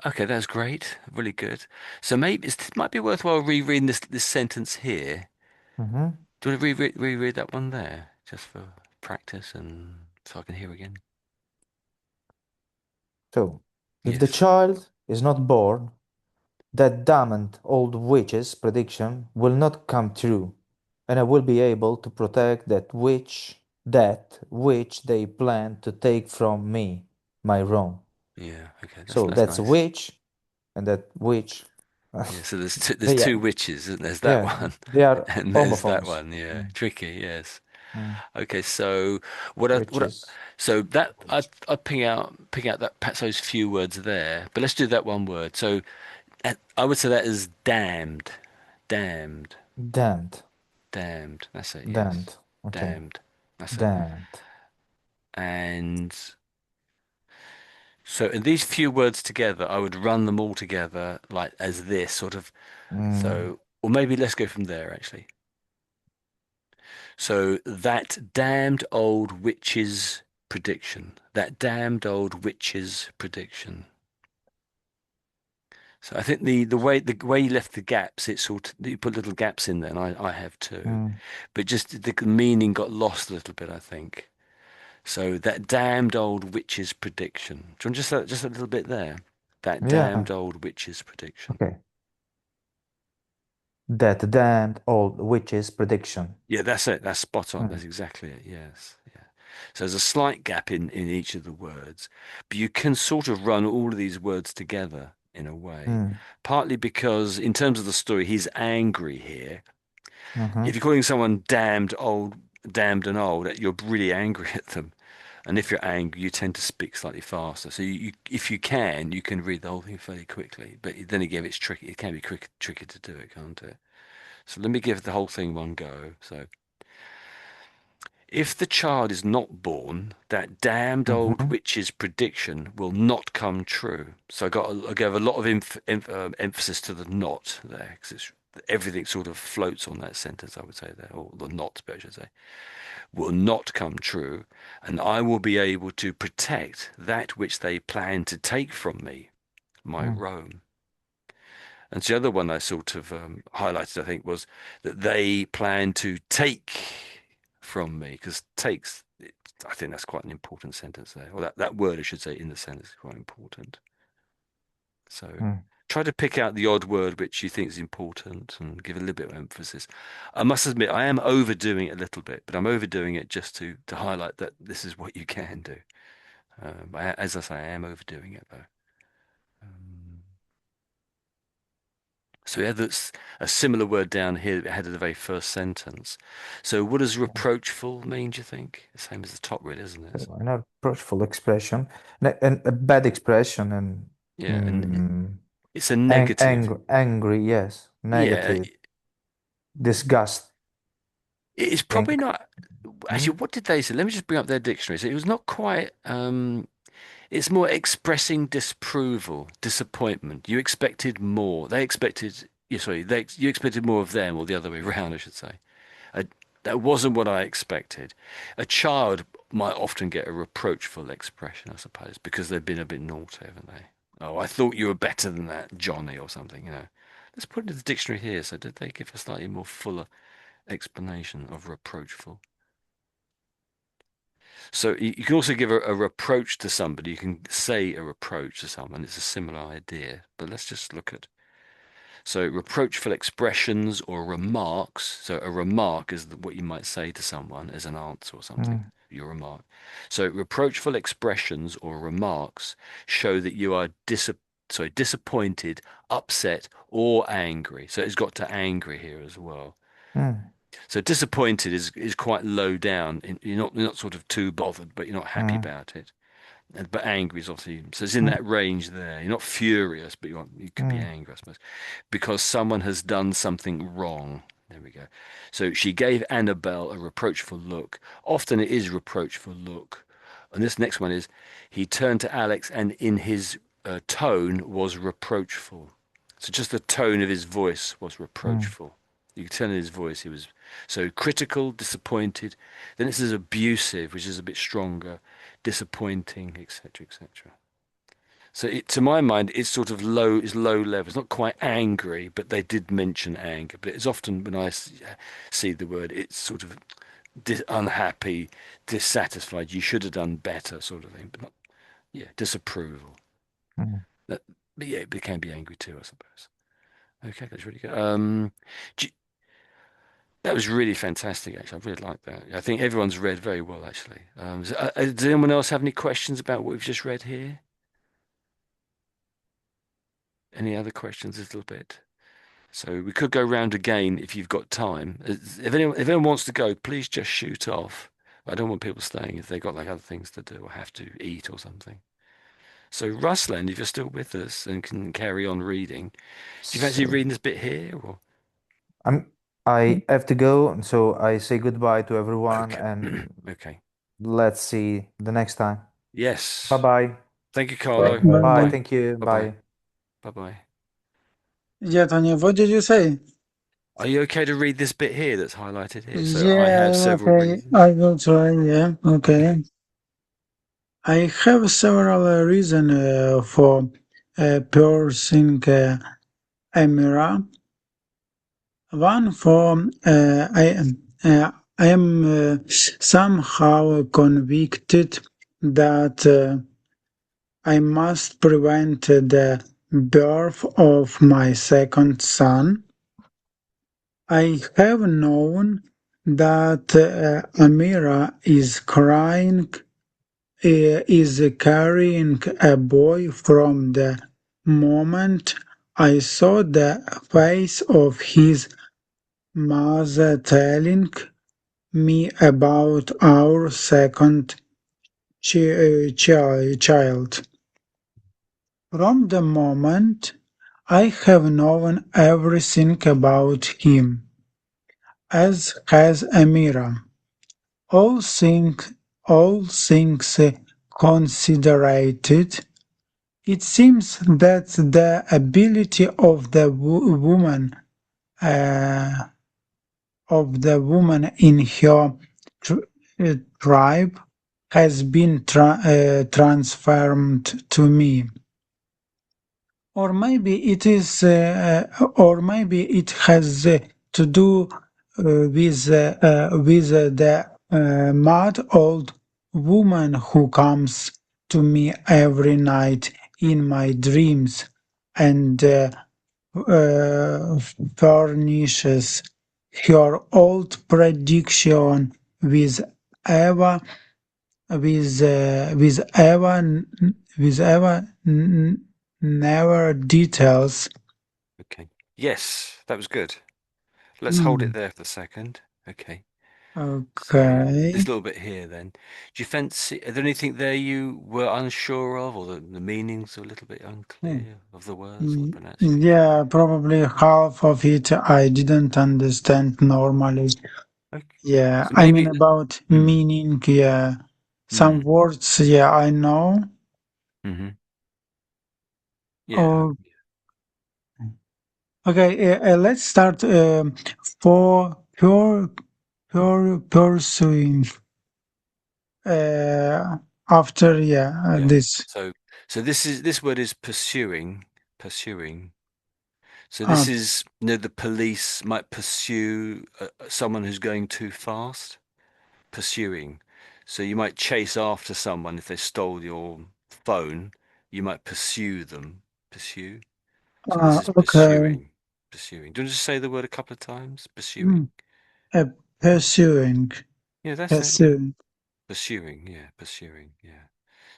Okay, that's great. Really good. So maybe it might be worthwhile rereading this sentence here. Mm-hmm. Do you want to reread that one there, just for practice and so I can hear again? So, if the Yes. child is not born, that damned old witch's prediction will not come true, and I will be able to protect that which they plan to take from me, my Rome. Yeah. Okay. So That's that's a nice. witch, and that witch, Yeah. So there's they are, two witches, and there's that yeah, one, they are and there's that homophones. one. Yeah. Mm, Tricky. Yes. mm, Okay. So witches. so that I'd ping out that perhaps those few words there, but let's do that one word. So I would say that is damned, damned, Damned, damned. That's it. Yes. damned. Okay, Damned. That's it. damned. And so in these few words together, I would run them all together like as this sort of. Mm, So Or maybe let's go from there, actually. So that damned old witch's prediction. That damned old witch's prediction. So I think the way you left the gaps, it sort of you put little gaps in there, and I have too. Mm. But just the meaning got lost a little bit, I think. So that damned old witch's prediction. Do you want just a little bit there? That Yeah. damned old witch's prediction. Okay. That damned old witch's prediction. Yeah, that's it. That's spot on. Mm. That's exactly it. Yes. Yeah. So there's a slight gap in each of the words, but you can sort of run all of these words together in a way. Mm. Partly because in terms of the story, he's angry here. If Mm-hmm. you're calling someone damned old, damned and old, you're really angry at them. And if you're angry, you tend to speak slightly faster. So if you can read the whole thing fairly quickly. But then again, it's tricky. It can be tricky to do it, can't it? So let me give the whole thing one go. So if the child is not born, that damned old Mm-hmm. witch's prediction will not come true. So I gave a lot of emphasis to the not there because everything sort of floats on that sentence, I would say there, or the not, I should say, will not come true, and I will be able to protect that which they plan to take from me, my Mm. Rome. And so the other one I sort of highlighted, I think, was that they plan to take from me, because takes, I think that's quite an important sentence there. Or that word, I should say, in the sentence is quite important. So Mm. try to pick out the odd word which you think is important and give a little bit of emphasis. I must admit, I am overdoing it a little bit, but I'm overdoing it just to highlight that this is what you can do. As I say, I am overdoing it though. Um, So we had a similar word down here that had in the very first sentence. So what does reproachful mean, do you think? The same as the top really, isn't it? An approachful expression, and a bad expression, and Yeah, and mm, it's a negative. angry, yes, Yeah, negative, disgusting. it's probably not. Mm, Actually, what did they say? Let me just bring up their dictionary. So it was not quite. It's more expressing disapproval, disappointment. You expected more. They expected. Yeah, sorry. You expected more of them, or the other way around, I should say. Uh, that wasn't what I expected. A child might often get a reproachful expression, I suppose, because they've been a bit naughty, haven't they? Oh, I thought you were better than that, Johnny, or something. Let's put it in the dictionary here. So did they give a slightly more fuller explanation of reproachful? So you can also give a reproach to somebody. You can say a reproach to someone. It's a similar idea. But let's just look at so reproachful expressions or remarks. So a remark is what you might say to someone as an answer or something. mm, Your remark. So reproachful expressions or remarks show that you are disappointed, upset, or angry. So it's got to angry here as well. mm, So disappointed is quite low down. You're not sort of too bothered, but you're not happy mm, about it. But angry is obviously so it's in mm, that range there. You're not furious, but you could be mm, angry, I suppose, because someone has done something wrong. There we go. So she gave Annabelle a reproachful look. Often it is reproachful look. And this next one is he turned to Alex and in his tone was reproachful. So just the tone of his voice was mm, reproachful. You could tell in his voice he was so critical, disappointed. Then it says abusive, which is a bit stronger, disappointing, etc., etc. So to my mind, it's sort of low level. It's not quite angry, but they did mention anger. But it's often when I see the word, it's sort of unhappy, dissatisfied. You should have done better, sort of thing. But not, yeah, disapproval. mm. That, but yeah, it can be angry too, I suppose. Okay, that's really good. That was really fantastic, actually. I really like that. I think everyone's read very well, actually. Does anyone else have any questions about what we've just read here? Any other questions a little bit? So we could go round again if you've got time. If anyone wants to go, please just shoot off. I don't want people staying if they've got like other things to do or have to eat or something. So Ruslan, if you're still with us and can carry on reading, do you fancy So reading this bit here or? I'm I have to go, and so I say goodbye to everyone, Okay. and Okay. let's see the next time. Bye Yes. bye. Thank you, Bye Carlo. Bye Bye. bye. Bye. Thank you. Bye-bye. Bye. Bye-bye. Yeah, Tanya, what did you say? Are you okay to read this bit here that's highlighted here? So I have Yeah, several okay. reasons. I will try. Yeah, okay. I have several reasons for piercing Amira. One for I am somehow convicted that I must prevent the birth of my second son. I have known that Amira is carrying a boy from the moment I saw the face of his mother telling me about our second child. From the moment I have known everything about him, as has Amira. All things, all things considered, it seems that the ability of the uh, woman in her tr- tribe has been transformed to me. Or maybe it has to do with the mad old woman who comes to me every night in my dreams and uh, furnishes her old prediction with Eva with Eva with Eva never details. Okay. Yes, that was good. Let's hold it Hmm, there for a second. Okay. So okay. this little bit here then. Do you fancy, are there anything there you were unsure of, or the meanings are a little bit Hmm. unclear of the words or the Yeah, pronunciation? probably half of it I didn't understand normally. Okay. Yeah, So I mean maybe, about mm, meaning, yeah. Some mm, words, yeah, I know. hmm yeah, Oh, okay, let's start for pursuing uh, after, yeah, yeah. this. So this word is pursuing, pursuing. So Uh, this is, the police might pursue someone who's going too fast. Pursuing. So you might chase after someone if they stole your phone. You might pursue them. Pursue. So this is okay. pursuing. Pursuing. Do you want to just say the word a couple of times? Hmm. Pursuing. Pursuing, Yeah, that's it. Yeah. pursuing. Pursuing. Yeah. Pursuing. Yeah.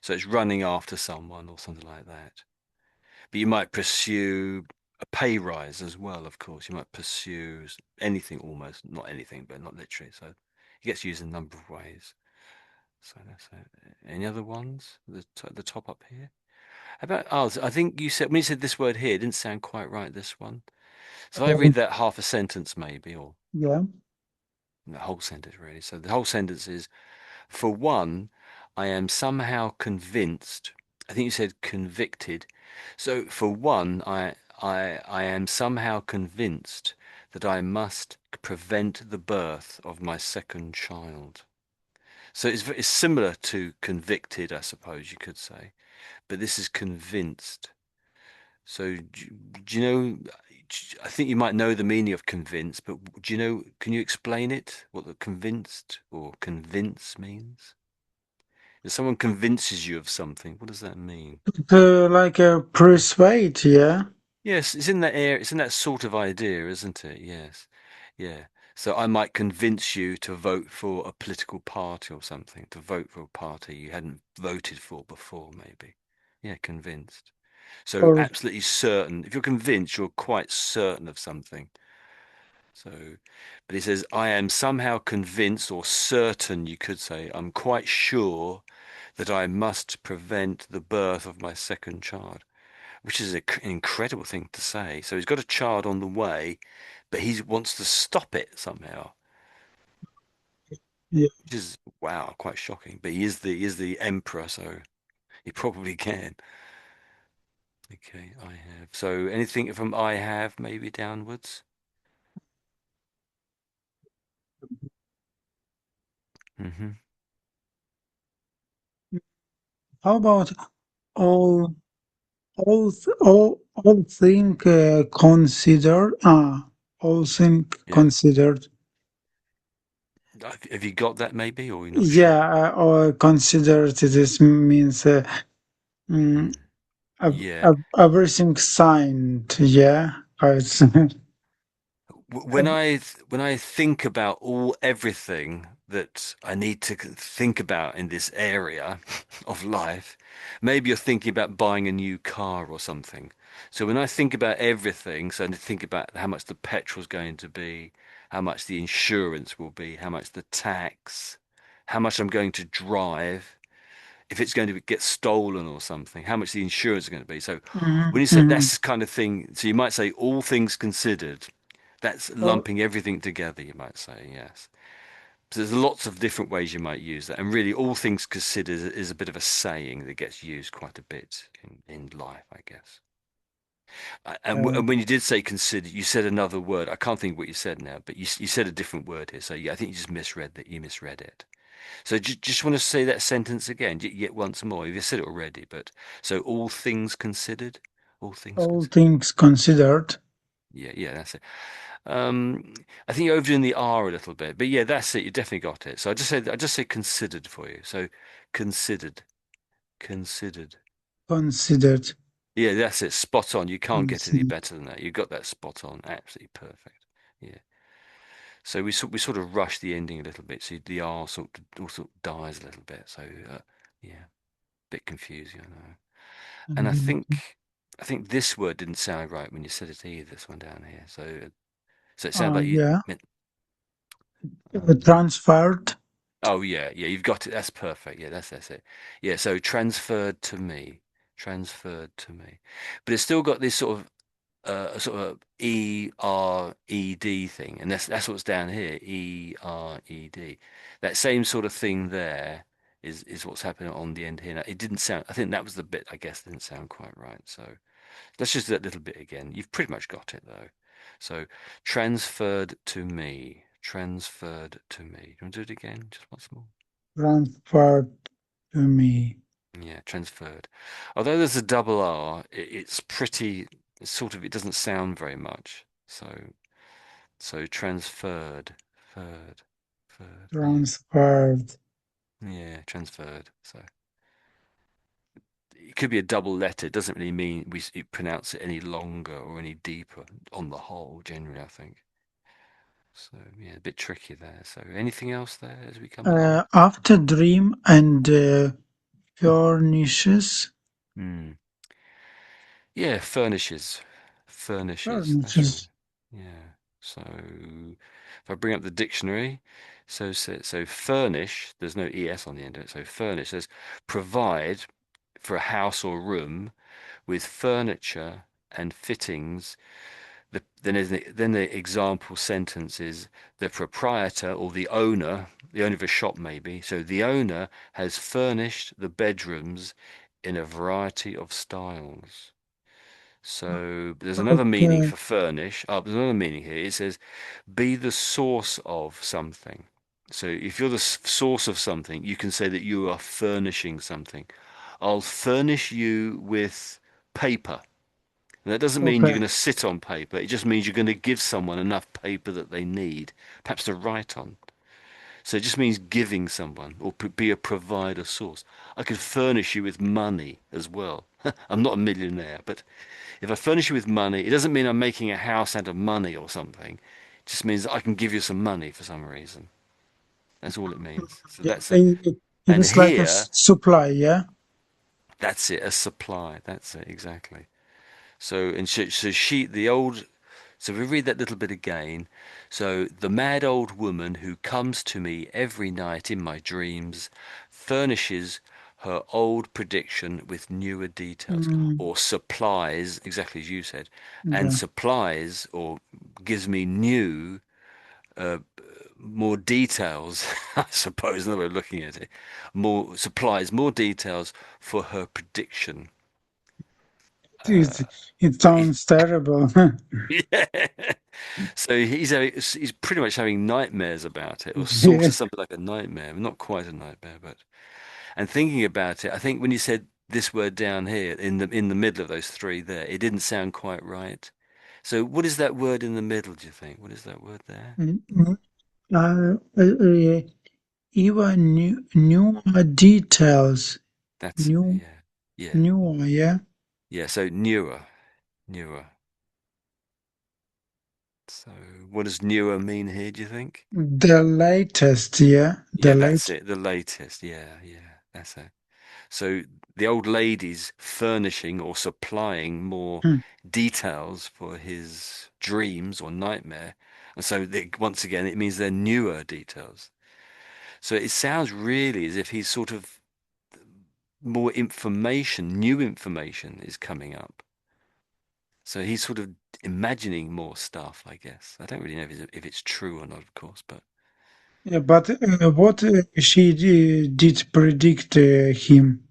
So it's running after someone or something like that. But you might pursue a pay rise as well, of course. You might pursue anything almost. Not anything, but not literally. So it gets used in a number of ways. So that's it. Any other ones? The top up here. About I think you said when you said this word here, it didn't sound quite right. This one. So if I read that half a sentence, maybe, or Yeah. the whole sentence really. So the whole sentence is: for one, I am somehow convinced. I think you said convicted. So for one, I am somehow convinced that I must prevent the birth of my second child. So it's similar to convicted, I suppose you could say, but this is convinced. So do you know? I think you might know the meaning of convinced, but do you know? Can you explain it? What the convinced or convince means? If someone convinces you of something, what does that mean? Like a persuade, yeah. Yes, it's in that air. It's in that sort of idea, isn't it? Yes, yeah. So I might convince you to vote for a political party or something, to vote for a party you hadn't voted for before, maybe. Yeah, convinced. So Or absolutely certain. If you're convinced, you're quite certain of something. So, but he says, I am somehow convinced or certain, you could say, I'm quite sure that I must prevent the birth of my second child, which is an incredible thing to say. So he's got a child on the way, but he wants to stop it somehow, yeah. which is, wow, quite shocking. But he is the emperor, so he probably can. Okay, I have. So anything from I have maybe downwards? Hmm. How about all all thing considered? All thing Yeah. considered. Have you got that maybe, or you're not sure? Yeah, or considered. This means mm, Mm. Yeah. everything signed. Yeah, it's, When I think about all everything that I need to think about in this area of life, maybe you're thinking about buying a new car or something. So when I think about everything, so I think about how much the petrol's going to be, how much the insurance will be, how much the tax, how much I'm going to drive, if it's going to get stolen or something, how much the insurance is going to be. So when Mhm, you say mhm. that's kind of thing, so you might say all things considered. That's Oh, lumping everything together, you might say, yes. So there's lots of different ways you might use that. And really, all things considered is a bit of a saying that gets used quite a bit in life, I guess. And when you did say consider, you said another word. I can't think what you said now, but you said a different word here. So yeah, I think you just misread that. You misread it. So just want to say that sentence again, yet once more. You've said it already, but so all things considered, all things all considered. things considered. Yeah, yeah, that's it. I think you're overdoing the R a little bit, but yeah, that's it. You definitely got it. So I just say considered for you. So considered, considered. Considered. Yeah, that's it. Spot on. You can't get any Considered. better than that. You got that spot on. Absolutely perfect. Yeah. So we sort of rush the ending a little bit. So the R sort of dies a little bit. So yeah, bit confusing, I know. And I think this word didn't sound right when you said it either. This one down here. So it sounded like you Yeah, meant. Um, transferred. oh yeah, yeah, you've got it. That's perfect. Yeah, that's it. Yeah, so transferred to me, but it's still got this sort of ERED thing, and that's what's down here. ERED. That same sort of thing there is what's happening on the end here. Now, it didn't sound. I think that was the bit. I guess didn't sound quite right. So let's just do that little bit again. You've pretty much got it though. So transferred to me. Transferred to me. You want to do it again, just once more? Transferred to me. Yeah, transferred. Although there's a double R, it's pretty it's sort of it doesn't sound very much. So transferred, furred, furred. Yeah, Transferred. yeah, transferred. So it could be a double letter. It doesn't really mean we pronounce it any longer or any deeper on the whole, generally, I think. So yeah, a bit tricky there. So anything else there as we come along? After dream and furnishes. Hmm. Yeah, furnishes. Furnishes, that's right. Furnishes. Yeah. So if I bring up the dictionary, so furnish, there's no ES on the end of it. So furnish says provide for a house or room with furniture and fittings. Then the example sentence is the proprietor or the owner of a shop maybe. So the owner has furnished the bedrooms in a variety of styles. So there's another meaning Okay. for furnish. Oh, there's another meaning here. It says be the source of something. So if you're the source of something, you can say that you are furnishing something. I'll furnish you with paper. And that doesn't mean you're Okay. going to sit on paper. It just means you're going to give someone enough paper that they need, perhaps to write on. So it just means giving someone or be a provider source. I could furnish you with money as well. I'm not a millionaire, but if I furnish you with money, it doesn't mean I'm making a house out of money or something. It just means that I can give you some money for some reason. That's all it means. So Yeah, that's it. it And is like a here, supply. Yeah. that's it, a supply. That's it, exactly. So she, the old, so we read that little bit again. So the mad old woman who comes to me every night in my dreams furnishes her old prediction with newer details, Mm, or supplies, exactly as you said, and yeah. supplies or gives me new, more details, I suppose, another way of looking at it, more supplies, more details for her prediction. It, Uh, it sounds terrible. yeah. So he's pretty much having nightmares about it, or sort Yeah. of something like a nightmare, not quite a nightmare, but and thinking about it, I think when you said this word down here in the middle of those three there, it didn't sound quite right. So what is that word in the middle, do you think? What is that word there? Mm, even new details. That's it, New, yeah. Yeah. new, yeah. Yeah, so newer, newer. So what does newer mean here, do you think? The latest, yeah. The Yeah, that's late. it. The latest. Yeah, yeah, that's it. So the old lady's furnishing or supplying more Hmm. details for his dreams or nightmare. And so once again, it means they're newer details. So it sounds really as if he's sort of more information, new information is coming up. So he's sort of imagining more stuff, I guess. I don't really know if it's true or not, of course, but Yeah, but what she did predict him?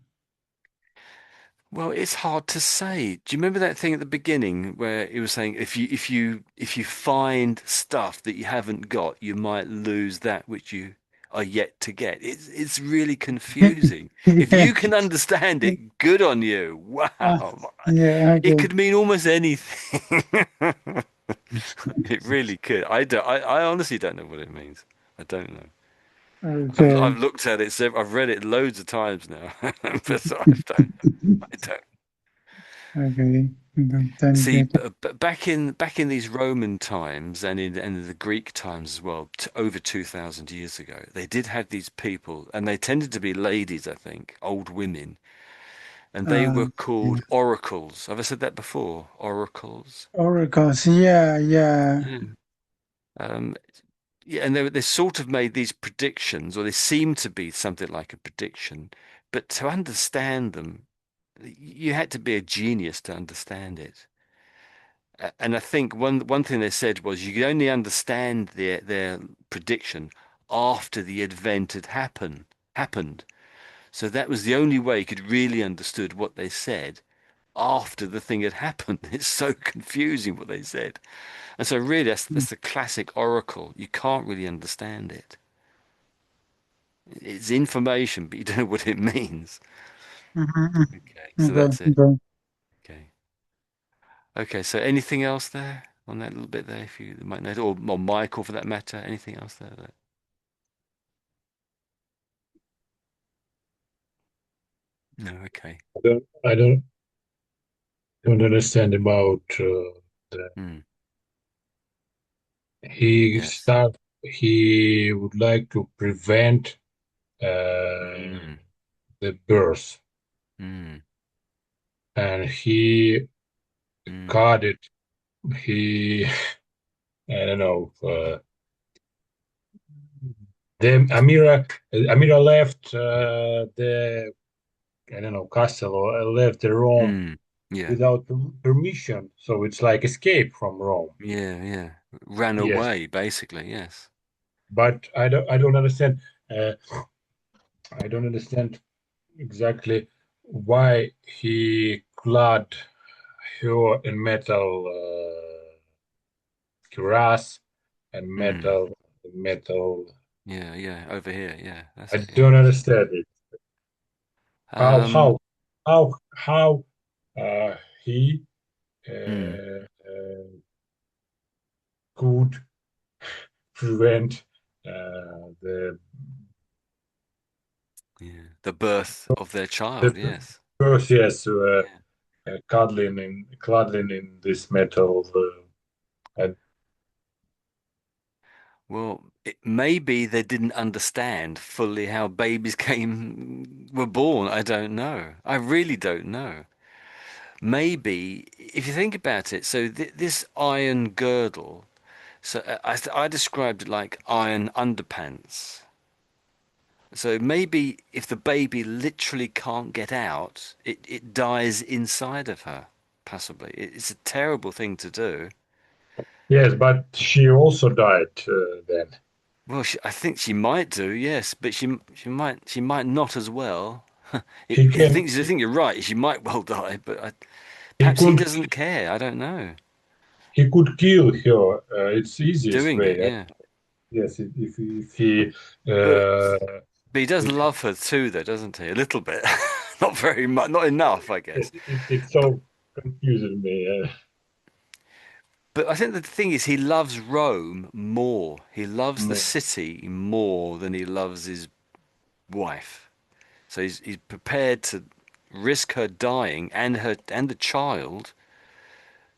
well, it's hard to say. Do you remember that thing at the beginning where it was saying if you find stuff that you haven't got, you might lose that which you are yet to get. It's really confusing. If Yeah. you can understand it, good on you. Ah, Wow. yeah, It okay. could mean almost anything. It really could. I honestly don't know what it means. I don't know. I've Okay. looked at it, I've read it loads of times now, but so I don't know. I don't. Okay. Then See, get back in these Roman times and in the Greek times as well, over 2,000 years ago, they did have these people, and they tended to be ladies, I think, old women, and they were yeah. called oracles. Have I said that before? Oracles. Oracles. Yeah, yeah. Yeah. Um, yeah, and they sort of made these predictions, or they seemed to be something like a prediction, but to understand them, you had to be a genius to understand it. And I think one thing they said was you could only understand their prediction after the event had happened. So that was the only way you could really understood what they said after the thing had happened. It's so confusing what they said. And so really that's the classic oracle. You can't really understand it. It's information, but you don't know what it means. Mm-hmm. Okay, so Okay, that's it. okay. Okay. Okay, so anything else there on that little bit there, if you might know, or Michael for that matter, anything else there? No, okay. I don't understand about the, Mm, he yes. start he would like to prevent Mm, the birth, mm, and he mm, got it. He I don't know. Then Amira left the I don't know castle or left the Rome mm. Yeah, without permission. So it's like escape from Rome. yeah, yeah. Ran Yes, away, basically, yes. but I don't understand. Uh, I don't understand exactly why he clad her in metal cuirass and Mm, metal. yeah, yeah, over here, yeah, I that's it, yeah. don't understand it. How Um, how how uh, he mm, could prevent the yeah. The birth of their the child, yes. process Yeah. cuddling in this metal. And Well, maybe they didn't understand fully how babies were born. I don't know. I really don't know. Maybe if you think about it, so this iron girdle, so I described it like iron underpants. So maybe if the baby literally can't get out, it dies inside of her, possibly. It's a terrible thing to do. yes, but she also died then. Well, I think she might do, yes, but she might not as well. She I can. think you're right. She might well die, but He Perhaps he could doesn't care. I don't know. he could kill her. It's easiest Doing it, way. yeah. Yes, if he But uh, but he does if love her too, though, doesn't he? A little bit. Not very much, not enough, I guess. it But so confuses me. but I think the thing is he loves Rome more. He loves the No. city more than he loves his wife. So he's prepared to risk her dying and the child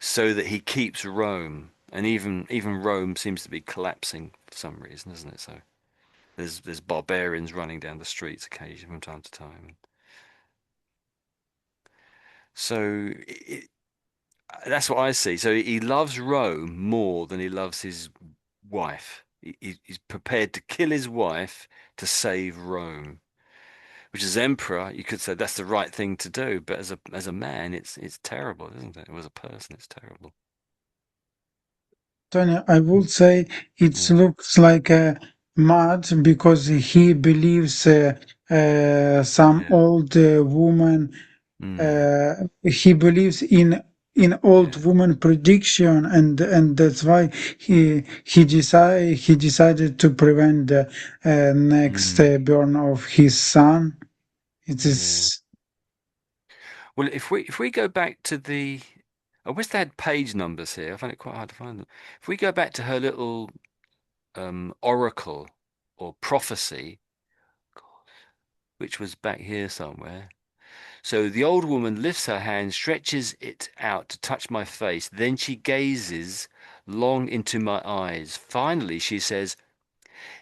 so that he keeps Rome. And even Rome seems to be collapsing for some reason, isn't it? So there's barbarians running down the streets occasionally from time to time. So that's what I see. So he loves Rome more than he loves his wife. He's prepared to kill his wife to save Rome. Which as emperor, you could say that's the right thing to do, but as a man, it's terrible, isn't it? As a person, it's terrible. Tony, I would say it Yeah, looks like a mad because he believes some yeah, old woman. mm, He believes in old yeah, woman prediction, and that's why he decided to prevent the next mm, born of his son. It yeah. is. Well, if we go back to I wish they had page numbers here. I find it quite hard to find them. If we go back to her little oracle or prophecy, which was back here somewhere. So the old woman lifts her hand, stretches it out to touch my face. Then she gazes long into my eyes. Finally, she says,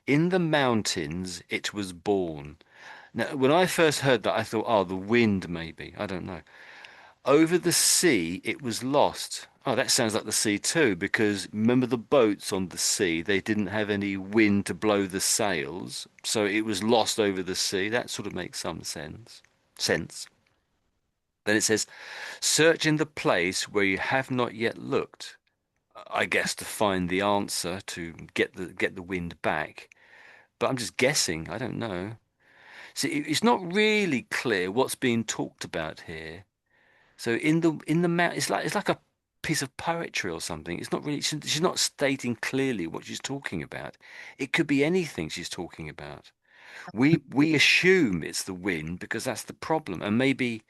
"In the mountains it was born." Now, when I first heard that, I thought, oh, the wind maybe. I don't know. Over the sea it was lost. Oh, that sounds like the sea too, because remember the boats on the sea, they didn't have any wind to blow the sails, so it was lost over the sea. That sort of makes some sense. Sense. Then it says, "Search in the place where you have not yet looked." I guess to find the answer to get the wind back. But I'm just guessing. I don't know. See, it's not really clear what's being talked about here. So in the mount, it's like a piece of poetry or something. It's not really. She's not stating clearly what she's talking about. It could be anything she's talking about. We assume it's the wind because that's the problem, and maybe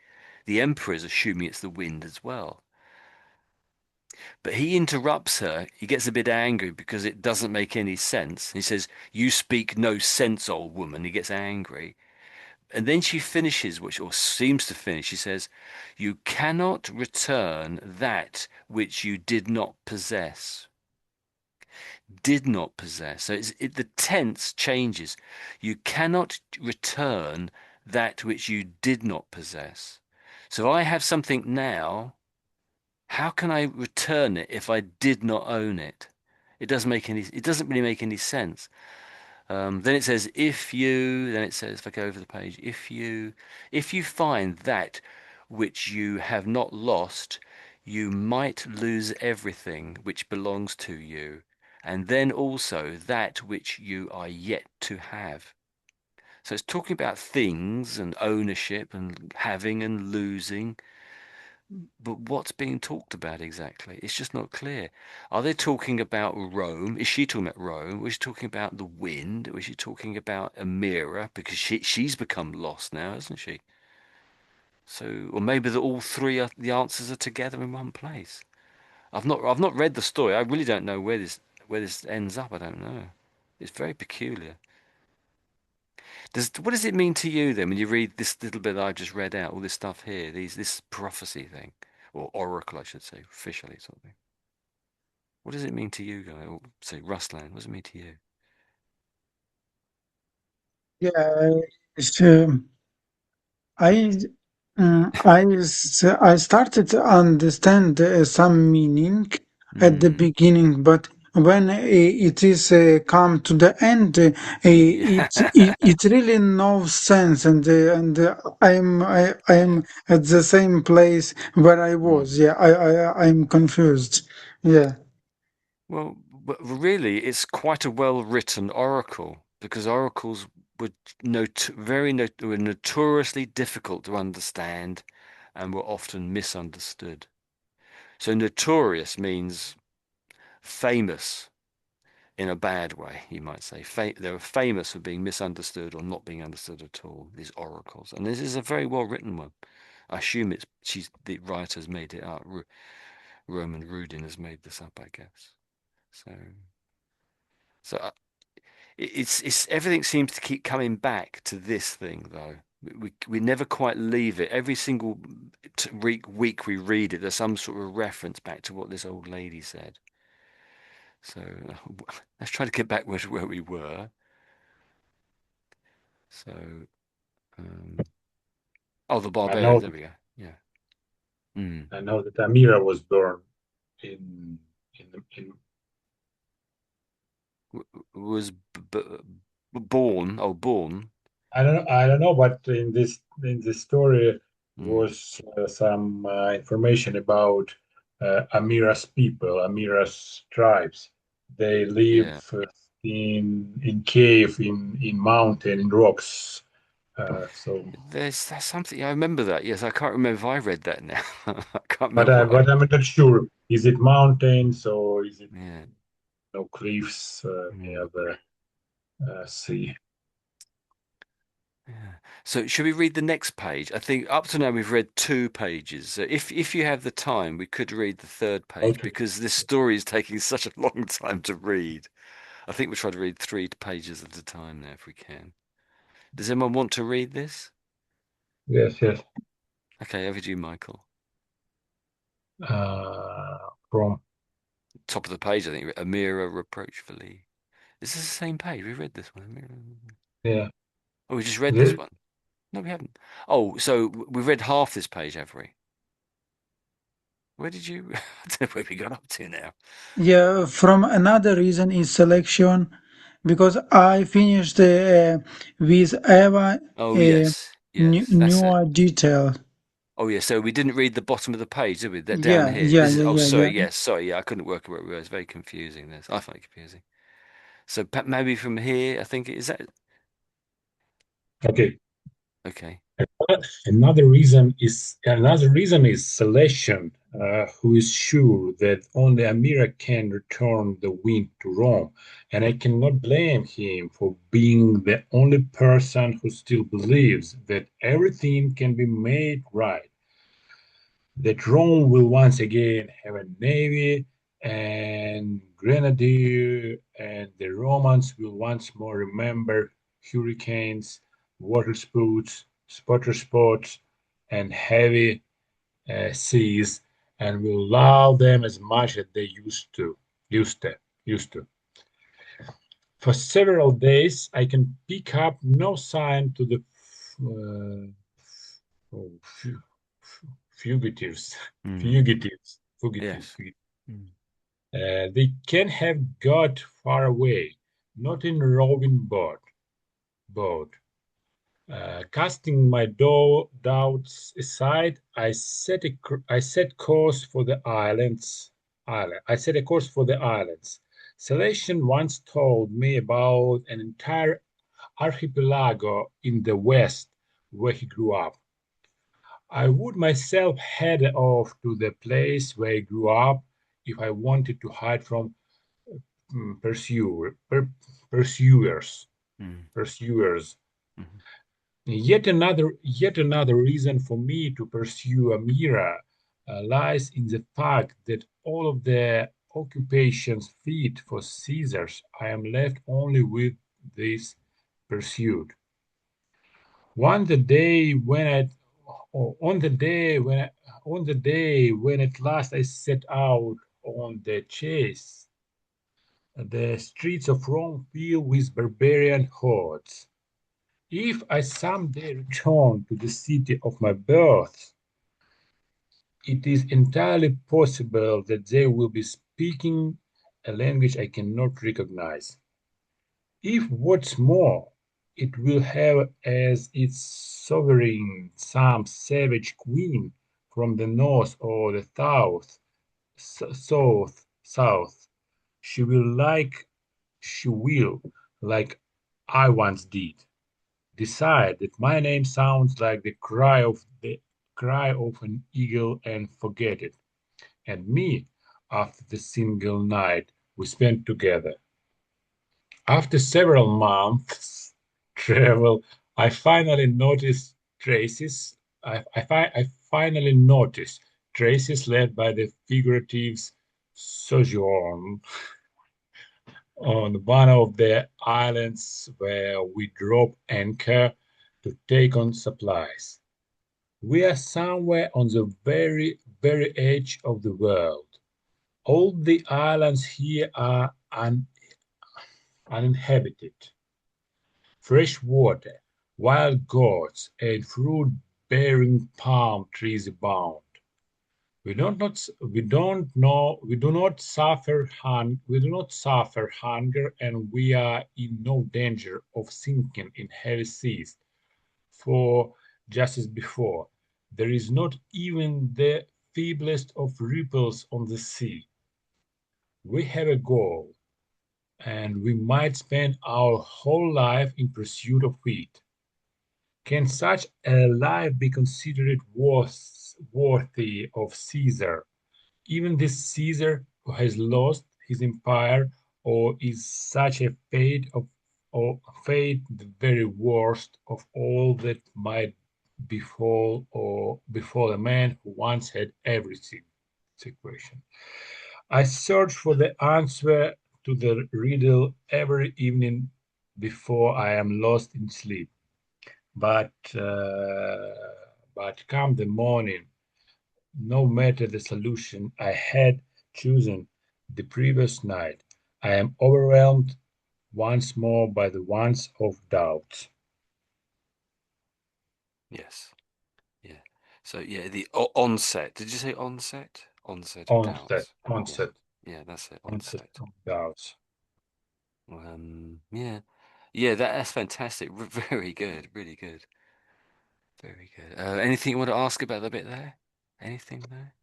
the emperor is assuming it's the wind as well. But he interrupts her. He gets a bit angry because it doesn't make any sense. He says, "You speak no sense, old woman." He gets angry. And then she finishes, which or seems to finish. She says, "You cannot return that which you did not possess." Did not possess. So the tense changes. You cannot return that which you did not possess. So I have something now. How can I return it if I did not own it? It doesn't really make any sense. Then it says, then it says, if I go over the page, if you find that which you have not lost, you might lose everything which belongs to you, and then also that which you are yet to have. So it's talking about things and ownership and having and losing, but what's being talked about exactly? It's just not clear. Are they talking about Rome? Is she talking about Rome? Was she talking about the wind? Was she talking about a mirror? Because she's become lost now, hasn't she? So, or maybe all three are the answers are together in one place. I've not read the story. I really don't know where this ends up. I don't know. It's very peculiar. What does it mean to you then when you read this little bit that I've just read out, all this stuff here, this prophecy thing, or oracle, I should say, officially something? What does it mean to you, guy? Or say Ruslan, what does it mean to you? Yeah, it's, I I started to understand some meaning at the Hmm. beginning, but when it is come to the end, Yeah. it really no sense, and I'm at the same place where I was. Hmm. Yeah, I'm confused. Yeah. Well, but really, it's quite a well-written oracle because oracles were notoriously difficult to understand and were often misunderstood. So notorious means famous in a bad way, you might say. They were famous for being misunderstood or not being understood at all, these oracles. And this is a very well written one. I assume the writer's made it up. Roman Rudin has made this up, I guess. So, so it's everything seems to keep coming back to this thing, though. We never quite leave it. Every single week we read it, there's some sort of reference back to what this old lady said. So let's try to get back where we were. So, um, oh, the I barbarians. know There we go. Yeah. Mm. I know that Amira was born in in Was born. Oh, born. I don't know, but in this story Mm. was some information about Amira's people, Amira's tribes. They live Yeah. in cave, in mountain, in rocks. So, That's something I remember that. Yes, I can't remember if I read that now. I can't remember what I. but I'm not sure. Is it mountains or is it Yeah. no cliffs near Mm. the sea? Yeah. So should we read the next page? I think up to now we've read 2 pages. So if you have the time, we could read the third page Okay. because this story is taking such a long time to read. I think we'll try to read 3 pages at a time now if we can. Does anyone want to read this? Yes, yes. Okay, over to you, Michael. From Top of the page, I think. Amira reproachfully. Is this the same page? We read this one. yeah. Oh, we just read this The, one. No, we haven't. Oh, so we've read half this page, have we? Where did you? I don't know where we got up to now. Yeah, from another reason is selection, because I finished with Eva Oh, yes, yes, that's it. newer detail. Oh, yeah. So we didn't read the bottom of the page, did we? That down Yeah, here. yeah, This is. yeah, Oh, yeah, sorry. yeah. Yes, sorry. Yeah, I couldn't work where it was. Very confusing. This. I find it confusing. So maybe from here, I think is that okay. okay. Another reason is selection, who is sure that only Amira can return the wind to Rome, and I cannot blame him for being the only person who still believes that everything can be made right, that Rome will once again have a navy and grenadier, and the Romans will once more remember hurricanes, water spouts, spotter spots, and heavy seas, and will love them as much as they used to, used to. For several days, I can pick up no sign to the uh, oh, fugitives, Mm. fugitives, fugitives. Yes. Mm. They can have got far away, not in a rowing boat. Casting my doubts aside, I set course for the islands. I set a course for the islands. Salesian once told me about an entire archipelago in the west where he grew up. I would myself head off to the place where I grew up if I wanted to hide from pursuers. Mm. Pursuers. Mm. Yet another reason for me to pursue Amira lies in the fact that all of the occupations fit for Caesars, I am left only with this pursuit. On the day when I, on the day when I, on the day when at last I set out on the chase, the streets of Rome fill with barbarian hordes. If I someday return to the city of my birth, it is entirely possible that they will be speaking a language I cannot recognize. If what's more, it will have as its sovereign some savage queen from the north or the south. She will she will, like I once did, decide that my name sounds like the cry of an eagle and forget it. and me after the single night we spent together. After several months travel, I finally noticed traces. I finally noticed traces left by the figurative's sojourn on one of the islands where we drop anchor to take on supplies. We are somewhere on the very edge of the world. All the islands here are uninhabited. Fresh water, wild goats, and fruit-bearing palm trees abound. We do not suffer hunger, and we are in no danger of sinking in heavy seas. For just as before, there is not even the feeblest of ripples on the sea. We have a goal, and we might spend our whole life in pursuit of it. Can such a life be considered worthy of Caesar? Even this Caesar who has lost his empire, or is such a fate the very worst of all that might befall a man who once had everything? It's a question. I search for the answer to the riddle every evening before I am lost in sleep. But come the morning, no matter the solution I had chosen the previous night, I am overwhelmed once more by the winds of doubt. Yes. Yeah. So yeah, the onset. Did you say onset? Onset of Onset, doubts. Yeah. onset, Yeah, that's it. onset Onset. of doubts. Yeah. Yeah, that's fantastic. Very good. Really good. Very good. Anything you want to ask about the bit there? Anything there?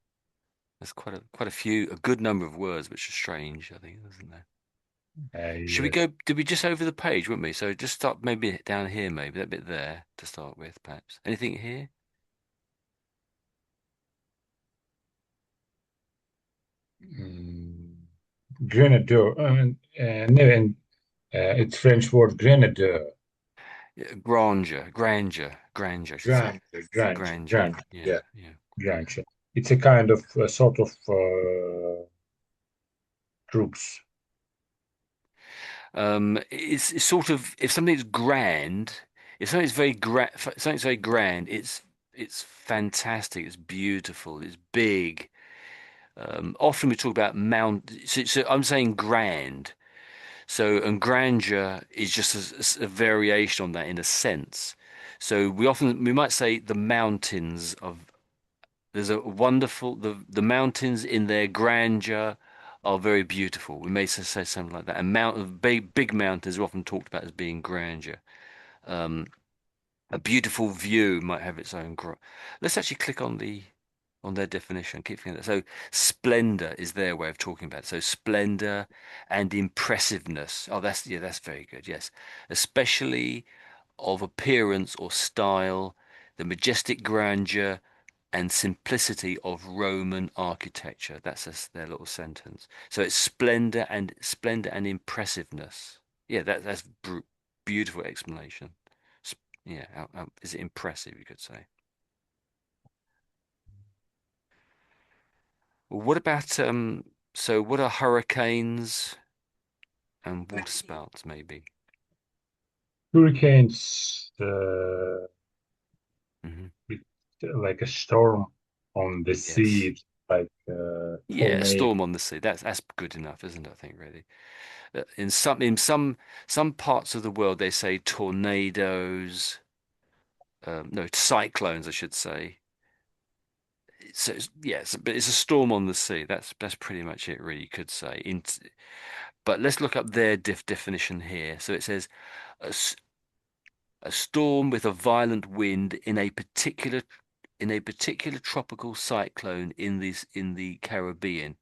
There's quite a few, a good number of words which are strange, I think, isn't there? Should we Yes. go? Did we just over the page, wouldn't we? So just start maybe down here, maybe that bit there to start with, perhaps. Anything here? Mm, Grenadier. No, and it's French word grenadier. Yeah, grandeur, I should say. Grandeur. Grandeur. Yeah, Yeah, yeah. grandeur. It's a kind of sort of troops. It's sort of if something's grand, if something's very grand, it's fantastic, it's beautiful, it's big. Often we talk about mount. So I'm saying grand. So and grandeur is just a variation on that in a sense. So we might say the mountains of there's a wonderful the mountains in their grandeur are very beautiful. We may say something like that. And big mountains are often talked about as being grandeur. A beautiful view might have its own. Let's actually click on their definition. Keep thinking that. So splendor is their way of talking about it. So splendor and impressiveness. Oh, that's very good. Yes, especially of appearance or style, the majestic grandeur and simplicity of Roman architecture. Their little sentence. So it's splendor and impressiveness. Yeah, that's beautiful explanation. Yeah, is it impressive? You could say. Well, what about so what are hurricanes and waterspouts maybe? Hurricanes, Hmm. it's like a storm on the Yes. sea, it's like Yeah, a tornado. storm on the sea. That's good enough, isn't it? I think really. In some parts of the world they say tornadoes, no, cyclones I should say. So yes, but it's a storm on the sea. That's pretty much it really you could say. But let's look up their definition here. So it says a, a storm with a violent wind in a particular tropical cyclone in the Caribbean.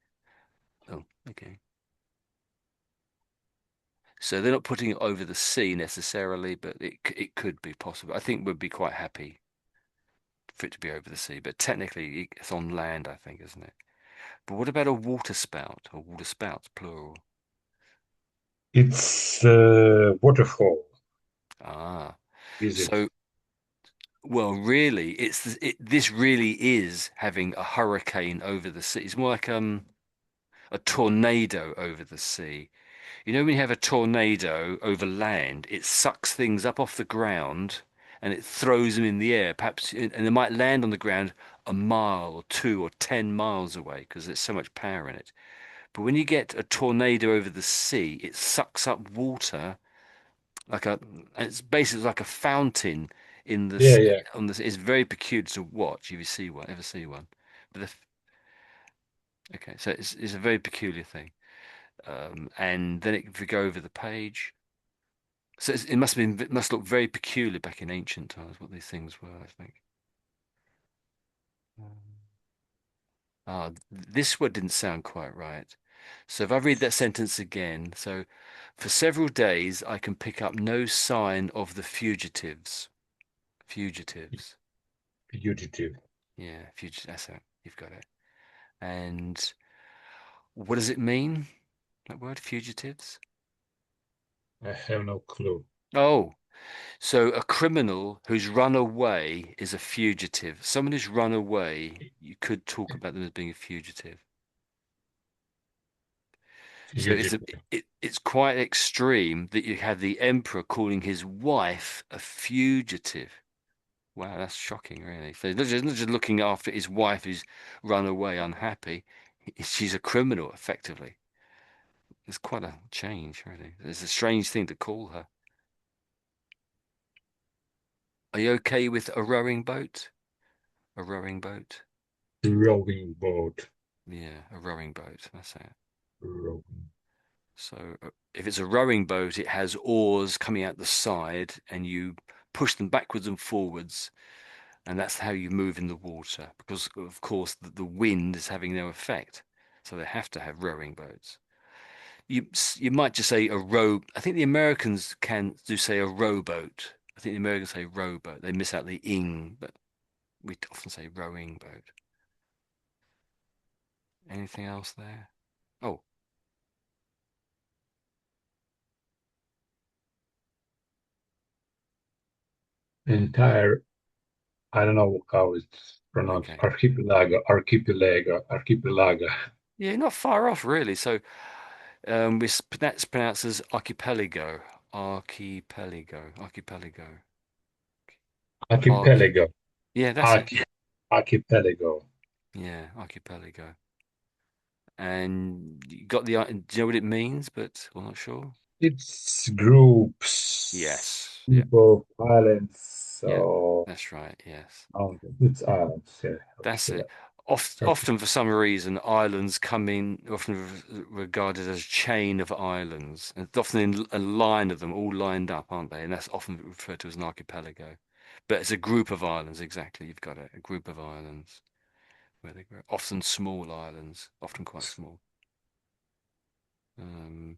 Oh, okay. So they're not putting it over the sea necessarily, but it could be possible. I think we'd be quite happy for it to be over the sea, but technically it's on land, I think, isn't it? But what about a water spout or water spouts, plural? It's waterfall, Ah, is it? so well, really, this really is having a hurricane over the sea. It's more like a tornado over the sea. You know, when you have a tornado over land, it sucks things up off the ground and it throws them in the air, perhaps, and they might land on the ground a mile or 2 or 10 miles away because there's so much power in it. But when you get a tornado over the sea, it sucks up water like a, it's basically like a fountain in the Yeah, yeah. on the. It's very peculiar to watch if you see one, ever see one. But okay, so it's a very peculiar thing. And then if we go over the page, so it must have been, it must look very peculiar back in ancient times what these things were, I think. This word didn't sound quite right. So if I read that sentence again, so for several days I can pick up no sign of the fugitives. Fugitives. Fugitive. Yeah, fugitive. That's it. You've got it. And what does it mean? That word, fugitives? I have no clue. Oh, so a criminal who's run away is a fugitive. Someone who's run away, you could talk about them as being a fugitive. So Fugitive. it's quite extreme that you have the emperor calling his wife a fugitive. Wow, that's shocking, really. So he's not just looking after his wife who's run away unhappy. She's a criminal, effectively. It's quite a change, really. It's a strange thing to call her. Are you okay with a rowing boat? A rowing boat? Rowing boat. Yeah, a rowing boat. That's it. Rowing. So if it's a rowing boat, it has oars coming out the side, and you push them backwards and forwards, and that's how you move in the water. Because of course the wind is having no effect, so they have to have rowing boats. You might just say a row. I think the Americans can do say a rowboat. I think the Americans say rowboat. They miss out the ing, but we often say rowing boat. Anything else there? Oh, Entire, I don't know how it's pronounced. okay. Archipelago, archipelago, archipelago. Yeah, not far off really. So that's pronounced as archipelago, archipelago, archipelago, arch. Archipelago. Yeah, that's it. Archi archipelago. Yeah, archipelago. And you got the, do you know what it means? But we're not sure. It's groups, Yes. Yeah. people, islands, Yeah. so That's right. Yes. mountains. It's islands, yeah. That's it. Archipelago. Often, for some reason, islands come in, often regarded as a chain of islands, and it's often in a line of them, all lined up, aren't they? And that's often referred to as an archipelago. But it's a group of islands, exactly. You've got it. A group of islands where they grow. Often small islands, often quite small. Um,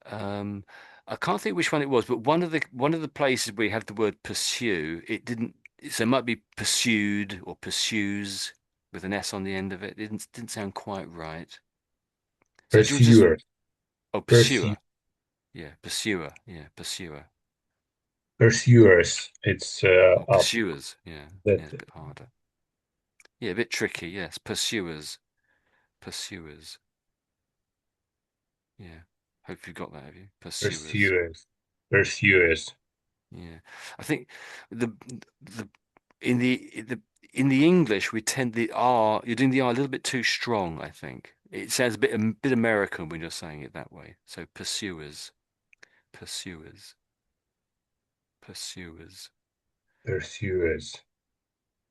um, I can't think which one it was, but one of the places where you had the word pursue, it didn't. So it might be pursued or pursues with an S on the end of it. It didn't sound quite right. So do you want to just, Pursuer, oh, pursue, pursuer? Yeah, pursuer. Yeah, pursuer. pursuers. It's Or up pursuers. Yeah, that yeah, it's a bit harder. Yeah, a bit tricky. Yes, pursuers. Pursuers. Yeah. Hope you've got that, have you? Pursuers. pursuers, pursuers, Yeah, I think the in the English we tend the R. You're doing the R a little bit too strong. I think it sounds a bit American when you're saying it that way. So pursuers, pursuers, pursuers. pursuers,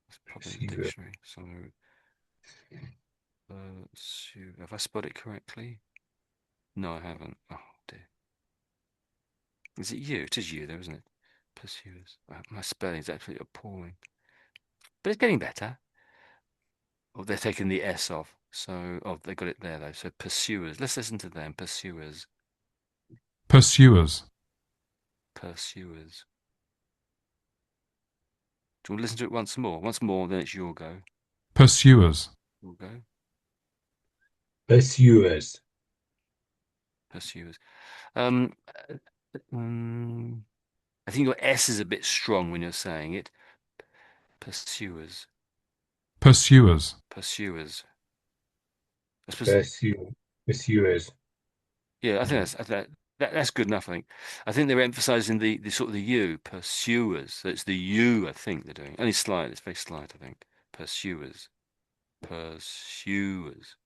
Let's pop it in the pursuer. dictionary. So have I spelled it correctly? No, I haven't. Oh dear. Is it you? It is you, though, isn't it? Pursuers. My spelling is absolutely appalling, but it's getting better. Oh, they're taking the S off. So, oh, they got it there though. So pursuers. Let's listen to them. Pursuers. pursuers, Pursuers. Do you want to listen to it once more? Once more, then it's your go. pursuers, Your go. Pursuers. Pursuers. Um, uh, I think your S is a bit strong when you're saying it. Pursuers. Pursuers. Pursuers. I suppose, Pursue. Pursuers. yeah, I think Mm. that's good enough, I think. I think they're emphasizing the sort of the U, pursuers. So it's the U, I think they're doing. Only slight, it's very slight, I think. Pursuers. Pursuers.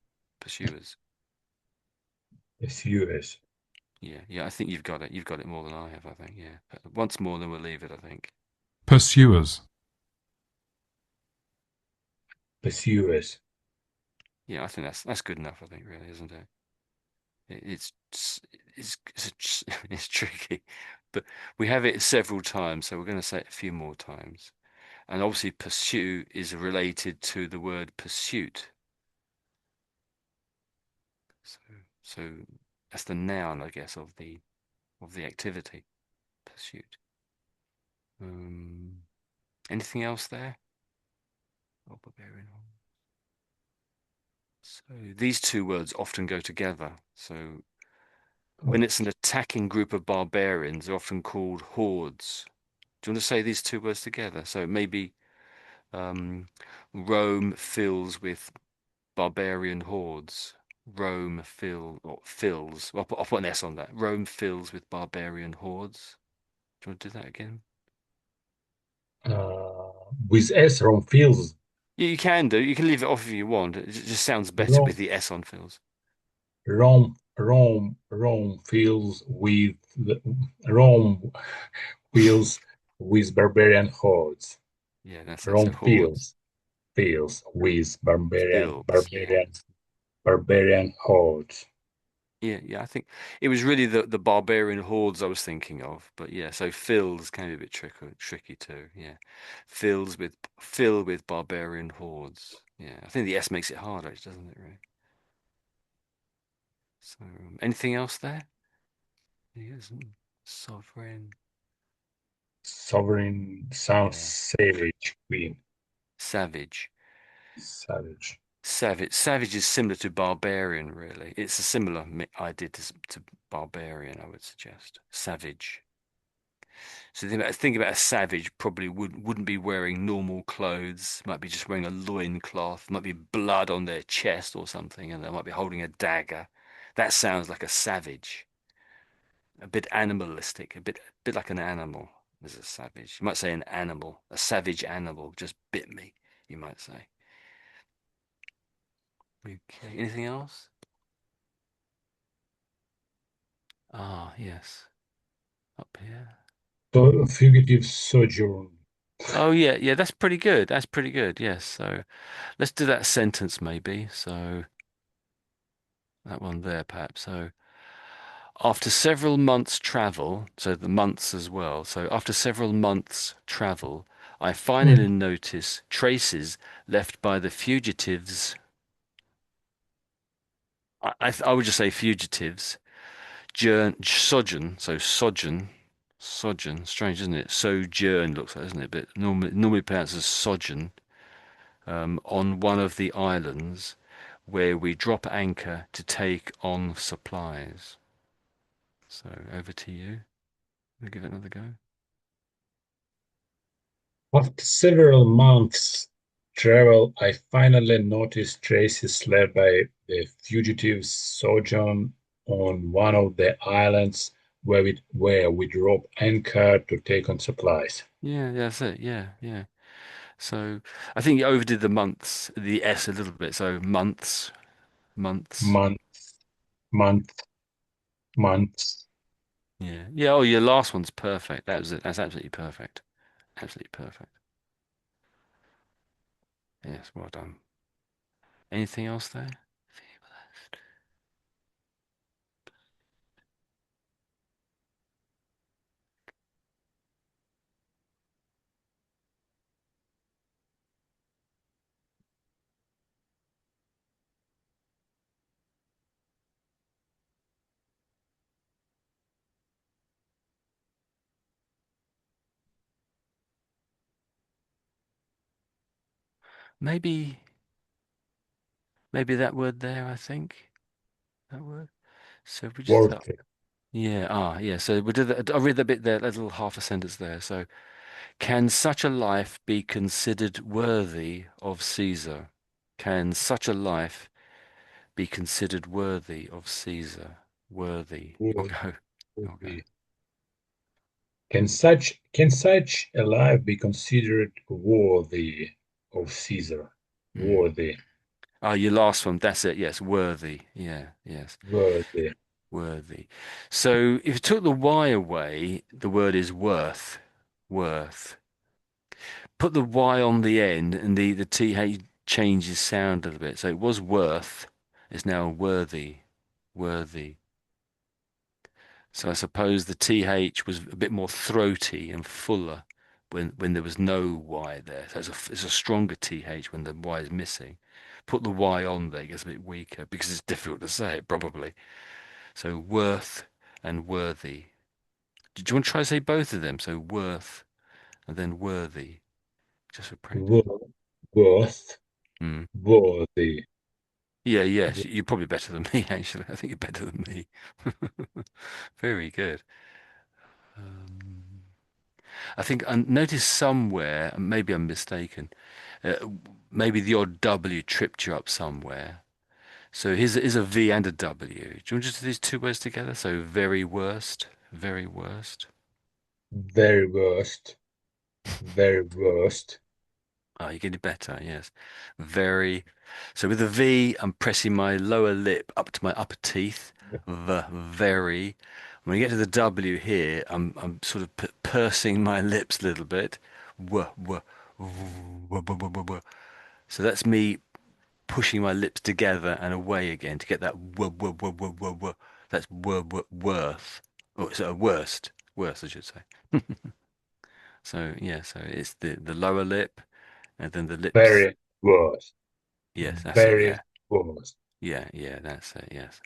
Pursuers. Pursuers. Yeah, yeah, I think you've got it. You've got it more than I have, I think, yeah. Once more, then we'll leave it, I think. Pursuers. Pursuers. Yeah, I think that's good enough, I think, really, isn't it? It's it's tricky, but we have it several times, so we're going to say it a few more times. And obviously, pursue is related to the word pursuit. So, so that's the noun, I guess, of the activity, pursuit. Um, Anything else there? Oh, barbarian. So these two words often go together. So when it's an attacking group of barbarians, they're often called hordes. Do you want to say these two words together? So maybe um, Rome fills with barbarian hordes. Fills. I'll put an S on that. Rome fills with barbarian hordes. Do you want to do that again? With S, Rome fills. Yeah, you can do. You can leave it off if you want. It just sounds better Rome, with the S on fills. Rome fills with Rome fills with barbarian hordes. Yeah, that's it. So Rome hordes. fills with Fills. Yeah. barbarian hordes. Yeah, yeah. I think it was really the barbarian hordes I was thinking of. But yeah, so fills can be a bit tricky too. Yeah. Fill with barbarian hordes. Yeah. I think the S makes it harder, doesn't it, really? So anything else there? Yes. Sovereign. Sovereign sounds Yeah. savage, queen. Savage. Savage. Savage is similar to barbarian, really. It's a similar idea to barbarian, I would suggest. Savage. So think about a savage probably wouldn't be wearing normal clothes, might be just wearing a loin cloth, might be blood on their chest or something, and they might be holding a dagger. That sounds like a savage, a bit animalistic, a bit like an animal is a savage. You might say an animal, a savage animal just bit me, you might say. Okay, anything else? Ah, yes, up here. So fugitive sojourn. Oh yeah, yeah, that's pretty good. That's pretty good. Yes. So let's do that sentence maybe. So that one there, perhaps. So after several months' travel, so the months as well. So after several months' travel, I finally Mm. notice traces left by the fugitives. I would just say fugitives. Sojourn. Strange, isn't it? Sojourn looks like, isn't it? But normally pronounced as sojourn. On one of the islands where we drop anchor to take on supplies. So over to you. We'll give it another go. After several months' travel, I finally noticed traces left by the fugitives' sojourn on one of the islands where we drop anchor to take on supplies. Yeah, that's it. Yeah, yeah. So I think you overdid the S a little bit. So months. Month, month, months. Yeah, yeah. Oh, your last one's perfect. That was it. That's absolutely perfect. Absolutely perfect. Yes, well done. Anything else there? Maybe that word there, I think. that word. So we just Worthy. yeah, yeah. So we did that. I'll read the bit there, that little half a sentence there. So, can such a life be considered worthy of Caesar? Can such a life be considered worthy of Caesar? Worthy. You'll Wor- go. You'll go. Worthy. Can such a life be considered worthy of Caesar? Mm. Worthy. Oh, your last one. That's it. Yes, worthy. Yeah, yes, Worthy. worthy. So if you took the Y away, the word is worth. Worth. Put the Y on the end, and the TH changes sound a little bit. So it was worth. It's now worthy. Worthy. So I suppose the TH was a bit more throaty and fuller when there was no Y there. So it's a stronger TH when the Y is missing. Put the Y on there, it gets a bit weaker because it's difficult to say it, probably. So worth and worthy. Do you want to try to say both of them? So worth and then worthy, just for practice. Wor- Worth. Mm. Worthy. Yeah, yes, you're probably better than me, actually. I think you're better than me. Very good. Um, I think I noticed somewhere, and maybe I'm mistaken, uh, maybe the odd W tripped you up somewhere. So here's a V and a W. Do you want to just do these two words together? So very worst, very worst. Very worst. Very worst. Oh, you're getting better, yes. Very. So with the V, I'm pressing my lower lip up to my upper teeth. Very. When you get to the W here, I'm sort of pursing my lips a little bit. W, w, w, w, w, w, w. So that's me pushing my lips together and away again to get that w, w, w, w, w, w. That's worth. Oh, so worst. Worst, I should say. So yeah, so it's the lower lip and then the lips. Very worst. Yes, that's it. Very Yeah. worst. Yeah, that's it. Yes,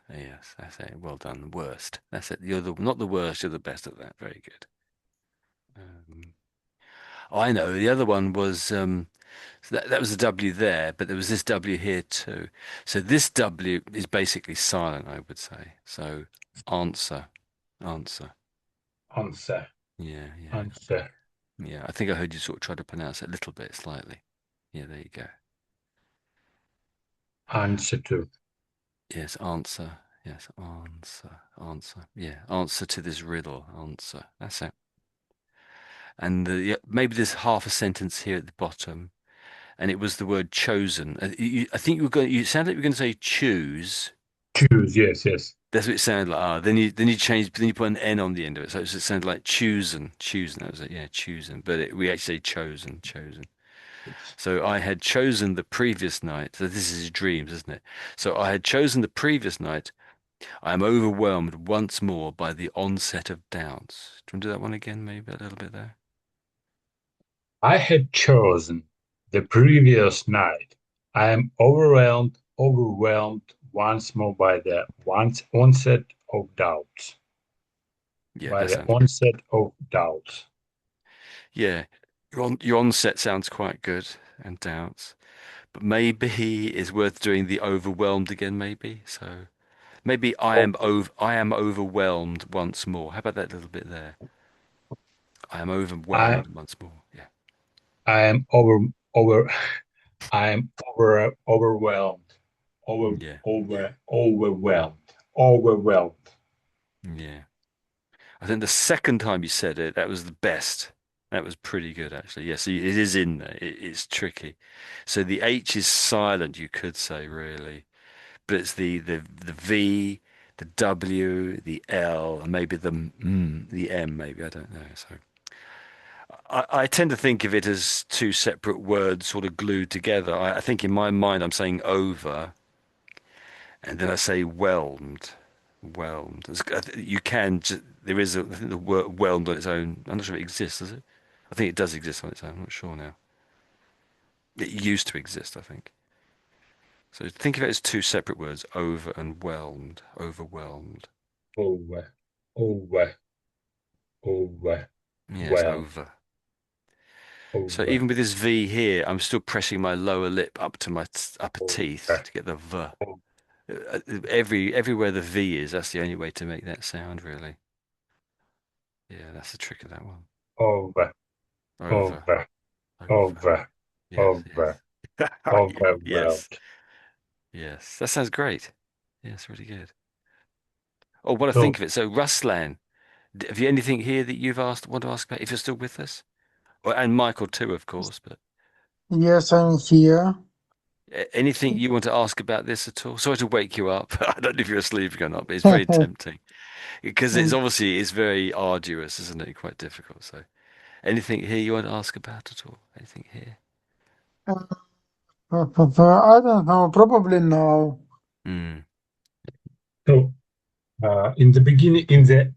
that's it. Well done. Worst. That's it. You're not the worst, you're the best at that. Very good. Um, I know. The other one was so that was a W there, but there was this W here too. So this W is basically silent, I would say. So answer, answer. Answer. Yeah. Answer. Yeah. I think I heard you sort of try to pronounce it a little bit slightly. Yeah, there you go. Answer to. Yes, answer. Yes, answer. Yeah, answer to this riddle. Answer. That's it. And yeah, maybe there's half a sentence here at the bottom, and it was the word chosen. I think you were going. You sounded like you were going to say choose. Choose. Yes, yes. That's what it sounded like. Ah, then you changed. Then you put an N on the end of it, so it sounded like chosen. Chosen. That was it. Yeah, chosen. But we actually say chosen. Chosen. So I had chosen the previous night. So this is dreams, isn't it? So I had chosen the previous night. I am overwhelmed once more by the onset of doubts. Do you want to do that one again, maybe a little bit there? I had chosen the previous night. I am overwhelmed once more by the onset of doubts. Yeah, By that the sounds good. onset of doubts. Yeah, your onset sounds quite good and doubts, but maybe it's worth doing the overwhelmed again, maybe. So maybe Over, I am overwhelmed once more. How about that little bit there? I am I overwhelmed once more. Yeah. I am over I am overwhelmed. Yeah. Overwhelmed. Yeah. I think the second time you said it, that was the best. That was pretty good, actually. Yes, it is in there. It's tricky. So the H is silent, you could say, really, but it's the V, the W, the L, and maybe the M. Maybe I don't know. So I tend to think of it as two separate words, sort of glued together. I think in my mind I'm saying over, and then I say whelmed. Whelmed. You can. There is I think the word whelmed on its own. I'm not sure if it exists, does it? I think it does exist on its own. I'm not sure now. It used to exist, I think. So think of it as two separate words: over and whelmed. Overwhelmed. Over, over, Yes, overwhelmed, over. So over, even with this V here, I'm still pressing my lower lip up to my upper teeth over, to get the V. Everywhere the V is, that's the only way to make that sound, really. Yeah, that's the trick of that one. Over, Over, over, over. over, Yes, over, yes. overwhelmed. Yes, yes. That sounds great. Yes, really good. Oh, what I So think of it. So, Ruslan, have you anything here that you've want to ask about if you're still with us? Well, and Michael too, of course, but Yes, I'm here. anything you want to ask about this at all? Sorry to wake you up. I don't know if you're asleep or not, but it's very tempting because it's obviously it's very arduous, isn't it? Quite difficult. So, anything here you want to ask about at all? Anything here? I don't know, probably no. Mm. so in the beginning, in the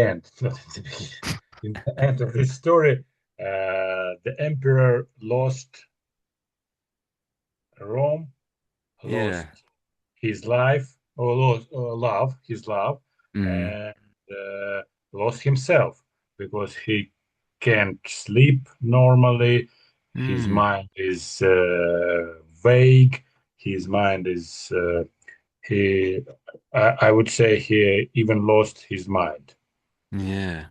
end, not in the beginning, in the end of this story, the emperor lost Rome, lost Yeah. his life, or lost his love, Mm. and lost himself because he can't sleep normally. His Mm. mind is vague. His mind is he. I would say he even lost his mind. Yeah.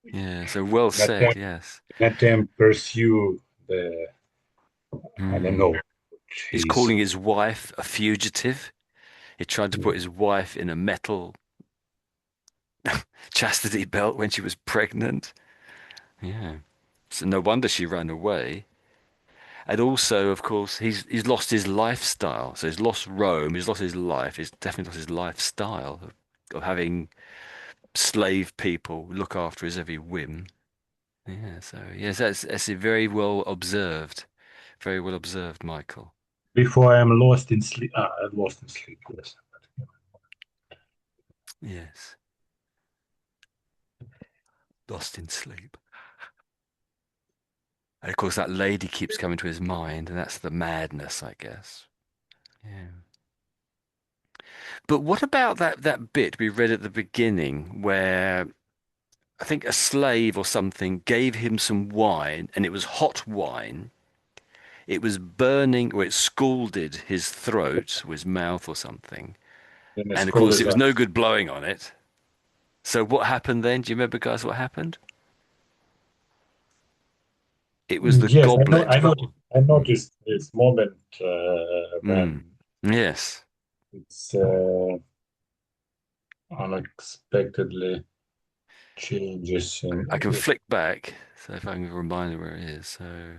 Yeah. So well Let said. them Yes. let them pursue the. I don't Mm. know. He's He's calling his wife a fugitive. He tried to put his wife in a metal chastity belt when she was pregnant. Yeah. So no wonder she ran away. And also, of course, he's lost his lifestyle. So he's lost Rome, he's lost his life, he's definitely lost his lifestyle of having slave people look after his every whim. Yeah, so yes, that's very well observed. Very well observed, Michael. before I am lost in sleep. Lost in sleep. Yes. Yes. Lost in sleep. And of course, that lady keeps coming to his mind, and that's the madness, I guess. Yeah. But what about that bit we read at the beginning where I think a slave or something gave him some wine, and it was hot wine. It was burning, or it scalded his throat or his mouth or something. Then I And of course, it scolded was that. no good blowing on it. So what happened then? Do you remember, guys, what happened? It was the Yes, I know. goblet. I Mm, noticed this moment mm. when Yes. it's unexpectedly changes in. I can flick back, so if I can remind you where it is. So,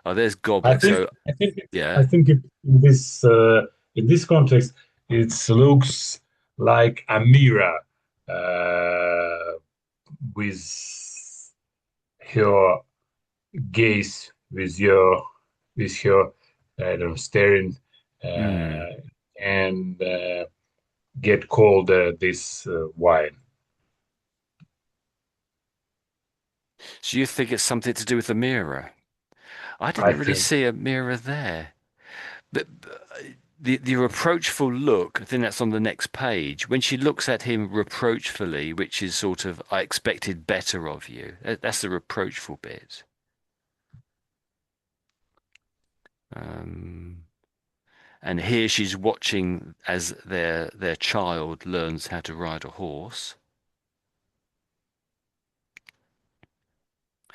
oh, there's I goblet. think. So, I yeah. think in this context, it looks like a mirror with her gaze, with her, I don't know, staring, Mm. uh, and get called this wine. So you think it's something to do with the mirror? I I didn't really think. see a mirror there. But the reproachful look, I think that's on the next page. When she looks at him reproachfully, which is sort of, I expected better of you. That's the reproachful bit. Um, and here she's watching as their child learns how to ride a horse.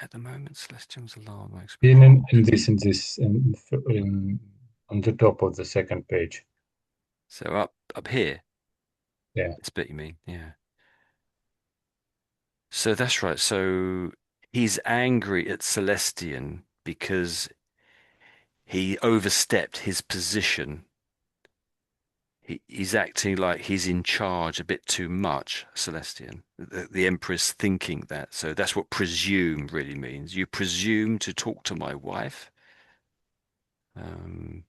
At the moment, Celestium's alarm. I expect. In on the top of the second page. So up here, Yeah. this bit you mean? Yeah. So that's right. So he's angry at Celestian because he overstepped his position. He's acting like he's in charge a bit too much, Celestian. The Empress thinking that. So that's what presume really means. You presume to talk to my wife. Um,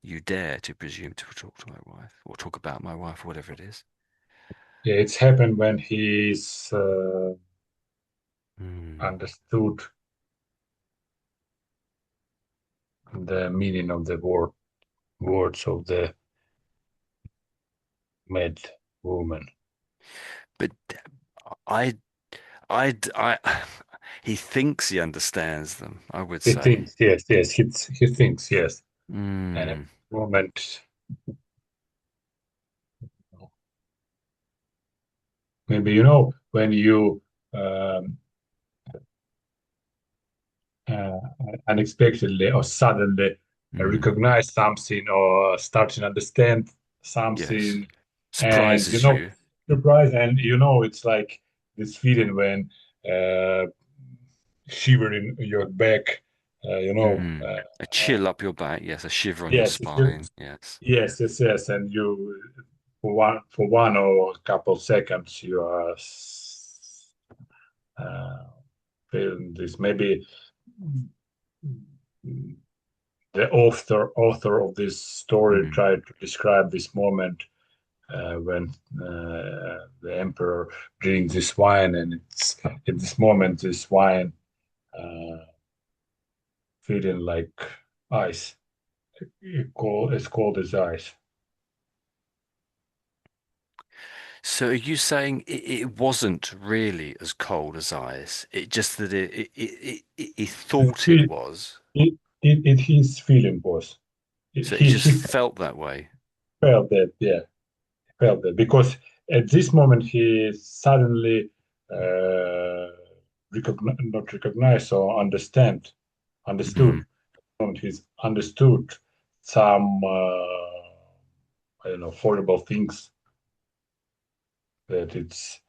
you dare to presume to talk to my wife or talk about my wife, whatever it is. Yeah, it's happened when he's Hmm. understood the meaning of the words of the mad woman. But I, I, he thinks he understands them, I would He say. thinks, yes, yes, he thinks, yes. And Hmm. moment. Maybe when you um, uh, unexpectedly or suddenly Mm, recognize something or start to understand yes. something, and Surprises you. surprise, and it's like this feeling when uh, shivering in your back, Mm. A chill up your back, yes, a shiver on your yes, spine, yes. yes, and you for one or a couple seconds you are uh, feeling this. Maybe the author of this story Mm. tried to describe this moment when the emperor drinks this wine, and it's in this moment this wine uh, feeling like ice. It's called as ice. So are you saying it wasn't really as cold as ice? It just that he It, thought it feel- was. it his feeling was. So he just He felt that way. felt that, yeah, felt that because at this moment he suddenly uh, not recognize or understood. Mm. He's understood some I don't know, horrible things that it's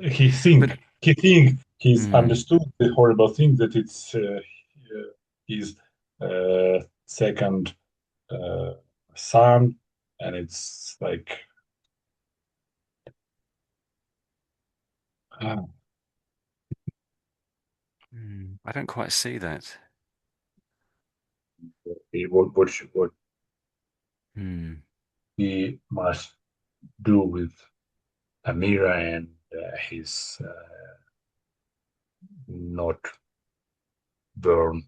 he But think he's mm, understood the horrible thing that it's his second uh, son, and it's like uh, I don't quite see that. what Mm. he must do with Amira and his not burned,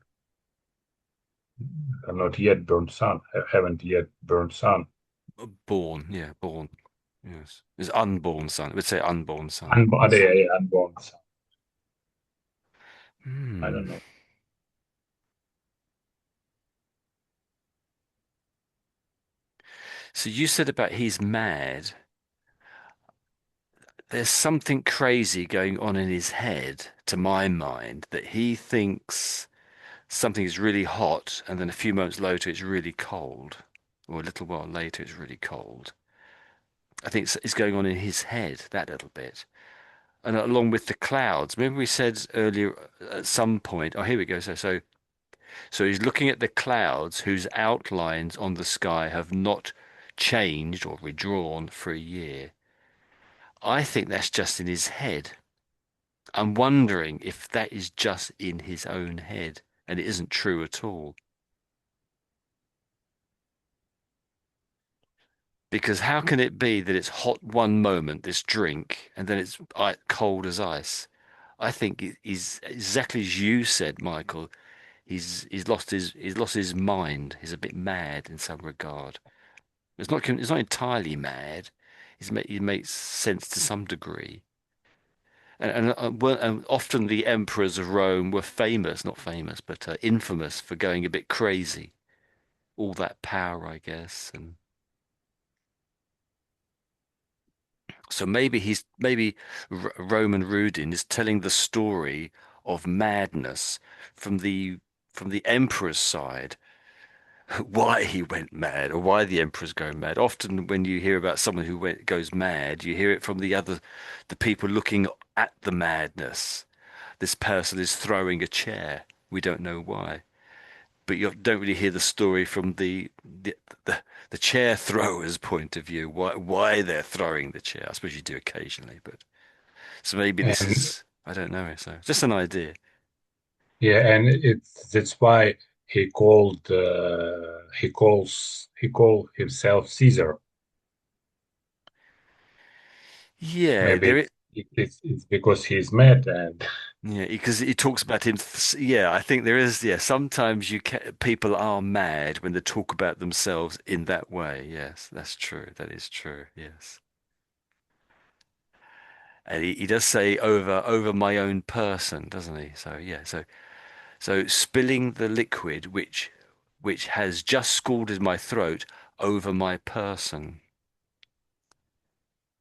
not yet burned son, haven't yet burned son, Born, yeah, born. Yes. His unborn son. We'd say unborn son. Yes. unborn son. I Hmm. don't know. So you said about he's mad. There's something crazy going on in his head, to my mind, that he thinks something is really hot, and then a few moments later it's really cold, or a little while later it's really cold. I think it's going on in his head, that little bit. And along with the clouds. Remember we said earlier at some point, oh, here we go. So he's looking at the clouds whose outlines on the sky have not changed or redrawn for a year. I think that's just in his head. I'm wondering if that is just in his own head and it isn't true at all. Because how can it be that it's hot one moment, this drink, and then it's cold as ice? I think it is exactly as you said, Michael. He's lost his mind. He's a bit mad in some regard. It's not entirely mad. He makes sense to some degree. And often the emperors of Rome were famous, not famous, but infamous for going a bit crazy. All that power, I guess. And so maybe Roman Rudin is telling the story of madness from the emperor's side, why he went mad or why the emperor's going mad. Often when you hear about someone who goes mad, you hear it from the people looking at the madness. This person is throwing a chair. We don't know why. But you don't really hear the story from the, the chair thrower's point of view. Why they're throwing the chair. I suppose you do occasionally, but so maybe this And is I don't know. So just an idea. yeah, and that's why he called himself Caesar. Yeah, Maybe it's because he's mad, and yeah, because he talks about him. Yeah, I think there is. Yeah, sometimes people are mad when they talk about themselves in that way. Yes, that's true. That is true. Yes. And he does say over my own person, doesn't he? So yeah, so spilling the liquid which has just scalded my throat over my person.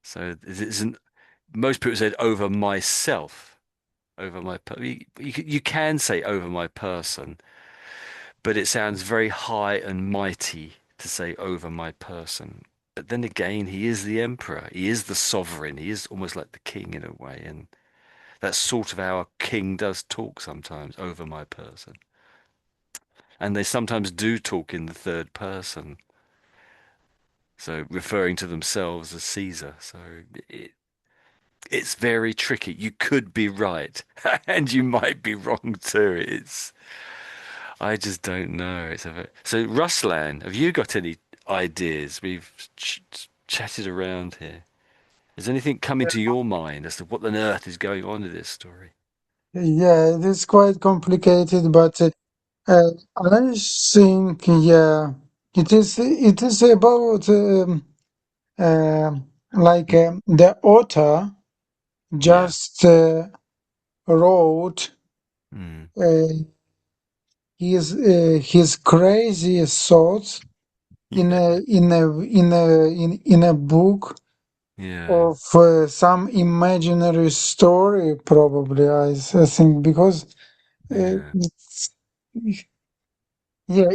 So it isn't, most people said over myself, over my, you can say over my person, but it sounds very high and mighty to say over my person. But then again, he is the emperor, he is the sovereign, he is almost like the king in a way, and that's sort of how a king does talk sometimes, over my person. And they sometimes do talk in the third person, so referring to themselves as Caesar. So it, it's very tricky. You could be right, and you might be wrong too. I just don't know. So Ruslan, have you got any ideas? We've chatted around here. Has anything come into your mind as to what on earth is going on in this story? Yeah, it is quite complicated, but I think, yeah, it is about uh, like the author Yeah. just wrote Mm. uh, his crazy thoughts in Yeah. a book Yeah. of some imaginary story, probably. I think because Yeah. it's, yeah,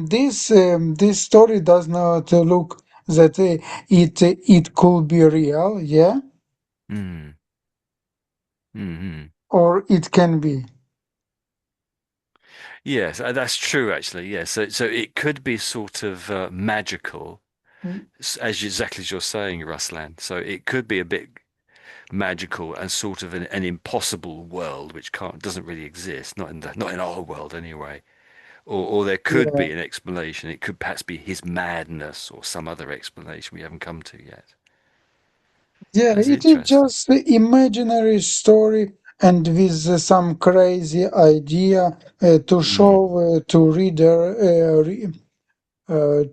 this story does not look that it could be real, yeah, Mm. Mm-hmm. or it can be. Yes, that's true actually. Yeah. So it could be sort of magical, exactly as you're saying, Ruslan. So it could be a bit magical and sort of an impossible world which can't doesn't really exist, not in our world anyway. Or there could Yeah, be an explanation. It could perhaps be his madness or some other explanation we haven't come to yet. yeah, That's it is interesting. just the imaginary story and with some crazy idea to show Mm,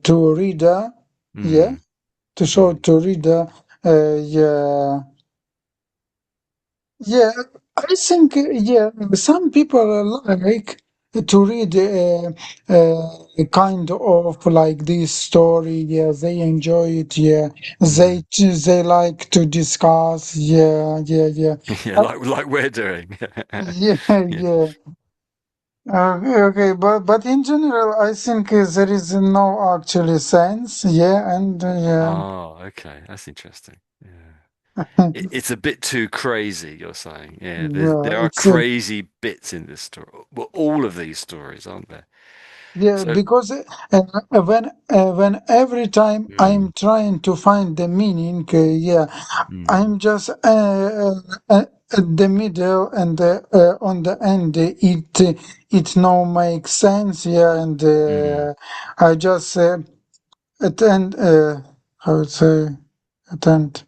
to reader, yeah, mm, to show mm. to reader, yeah. Yeah, I think yeah, some people like to read a kind of like this story. Yeah, they enjoy it. Yeah, Mm. they like to discuss. Yeah, yeah, yeah. Yeah, Uh, like we're doing. yeah, Yeah. yeah. Okay, but in general, I think there is no actually sense. Yeah, and Oh, okay. That's interesting. Yeah. It's a bit too crazy, you're saying. Yeah, yeah, there are it's crazy bits in this story. Well, all of these stories, aren't there? yeah, So, because when every time mm, I'm trying to find the meaning, yeah, mm, I'm just at the middle and on the end. It no makes sense, yeah, and mm. I just attend. How would say attend.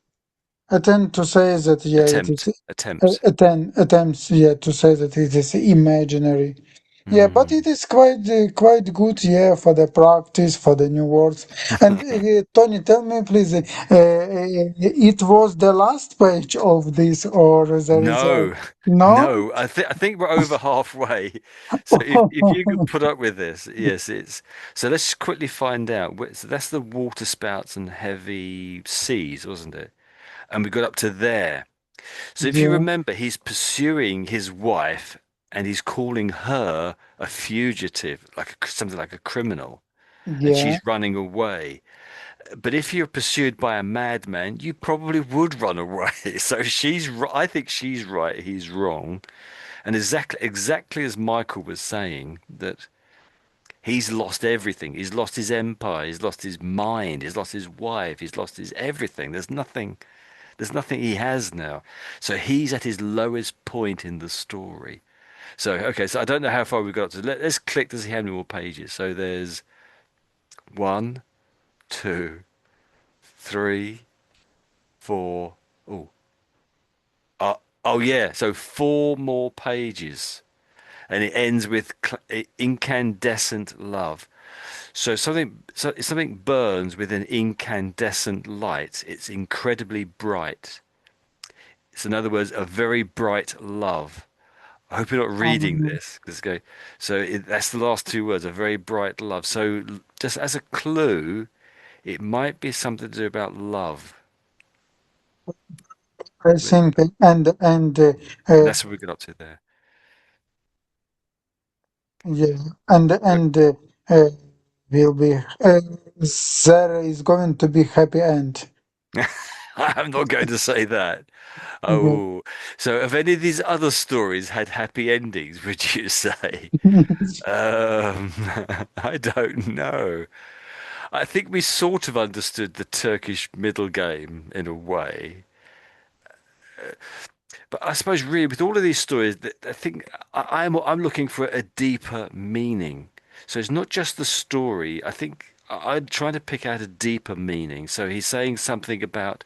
I tend to say that yeah, it is Attempt. attempts yeah to say that it is imaginary. Yeah, but Mm. it is quite good yeah for the practice for the new words. And Tony, tell me please, it was the last page of this or there is a No, no? no. I think we're over halfway. So if you could put up with this, yes, it's so let's quickly find out. So that's the water spouts and heavy seas, wasn't it? And we got up to there. So if you Yeah, remember, he's pursuing his wife and he's calling her a fugitive, like something like a criminal, and yeah, she's running away. But if you're pursued by a madman, you probably would run away. So I think she's right, he's wrong. And exactly as Michael was saying, that he's lost everything. He's lost his empire, he's lost his mind, he's lost his wife, he's lost his everything. There's nothing he has now. So he's at his lowest point in the story. So okay, so I don't know how far we've got to. Let's click to see how many more pages. So there's one, two, three, four. Oh, oh yeah. So four more pages, and it ends with incandescent love. Something burns with an incandescent light. It's incredibly bright. It's in other words a very bright love. I hope you're not reading Um, this. That's the last two words, a very bright love. So just as a clue, it might be something to do about love. I With, think, and and uh, that's what we got up to there. yeah, But uh, will be there is going to be happy end. I'm not going to say that. Yeah. Oh, so have any of these other stories had happy endings, would you say? Um, I don't know. I think we sort of understood the Turkish middle game in a way. But I suppose really with all of these stories, I think I'm looking for a deeper meaning. So it's not just the story. I think I'm trying to pick out a deeper meaning. So he's saying something about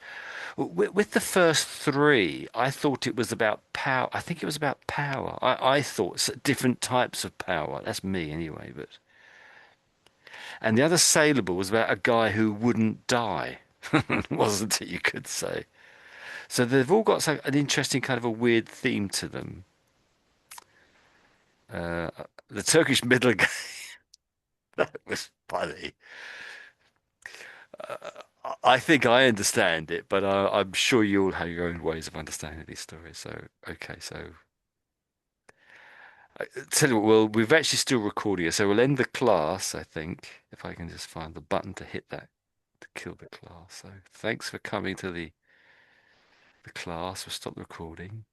with the first three. I thought it was about power. I think it was about power. I thought different types of power. That's me anyway. And the other saleable was about a guy who wouldn't die, wasn't it? You could say. So they've all got an interesting kind of a weird theme to them. Uh, the Turkish middle game, that was funny. I think I understand it, but I'm sure you all have your own ways of understanding these stories. So, okay, so tell you what, well, we've actually still recording it, so we'll end the class, I think, if I can just find the button to hit that to kill the class. So, thanks for coming to the class. We'll stop the recording.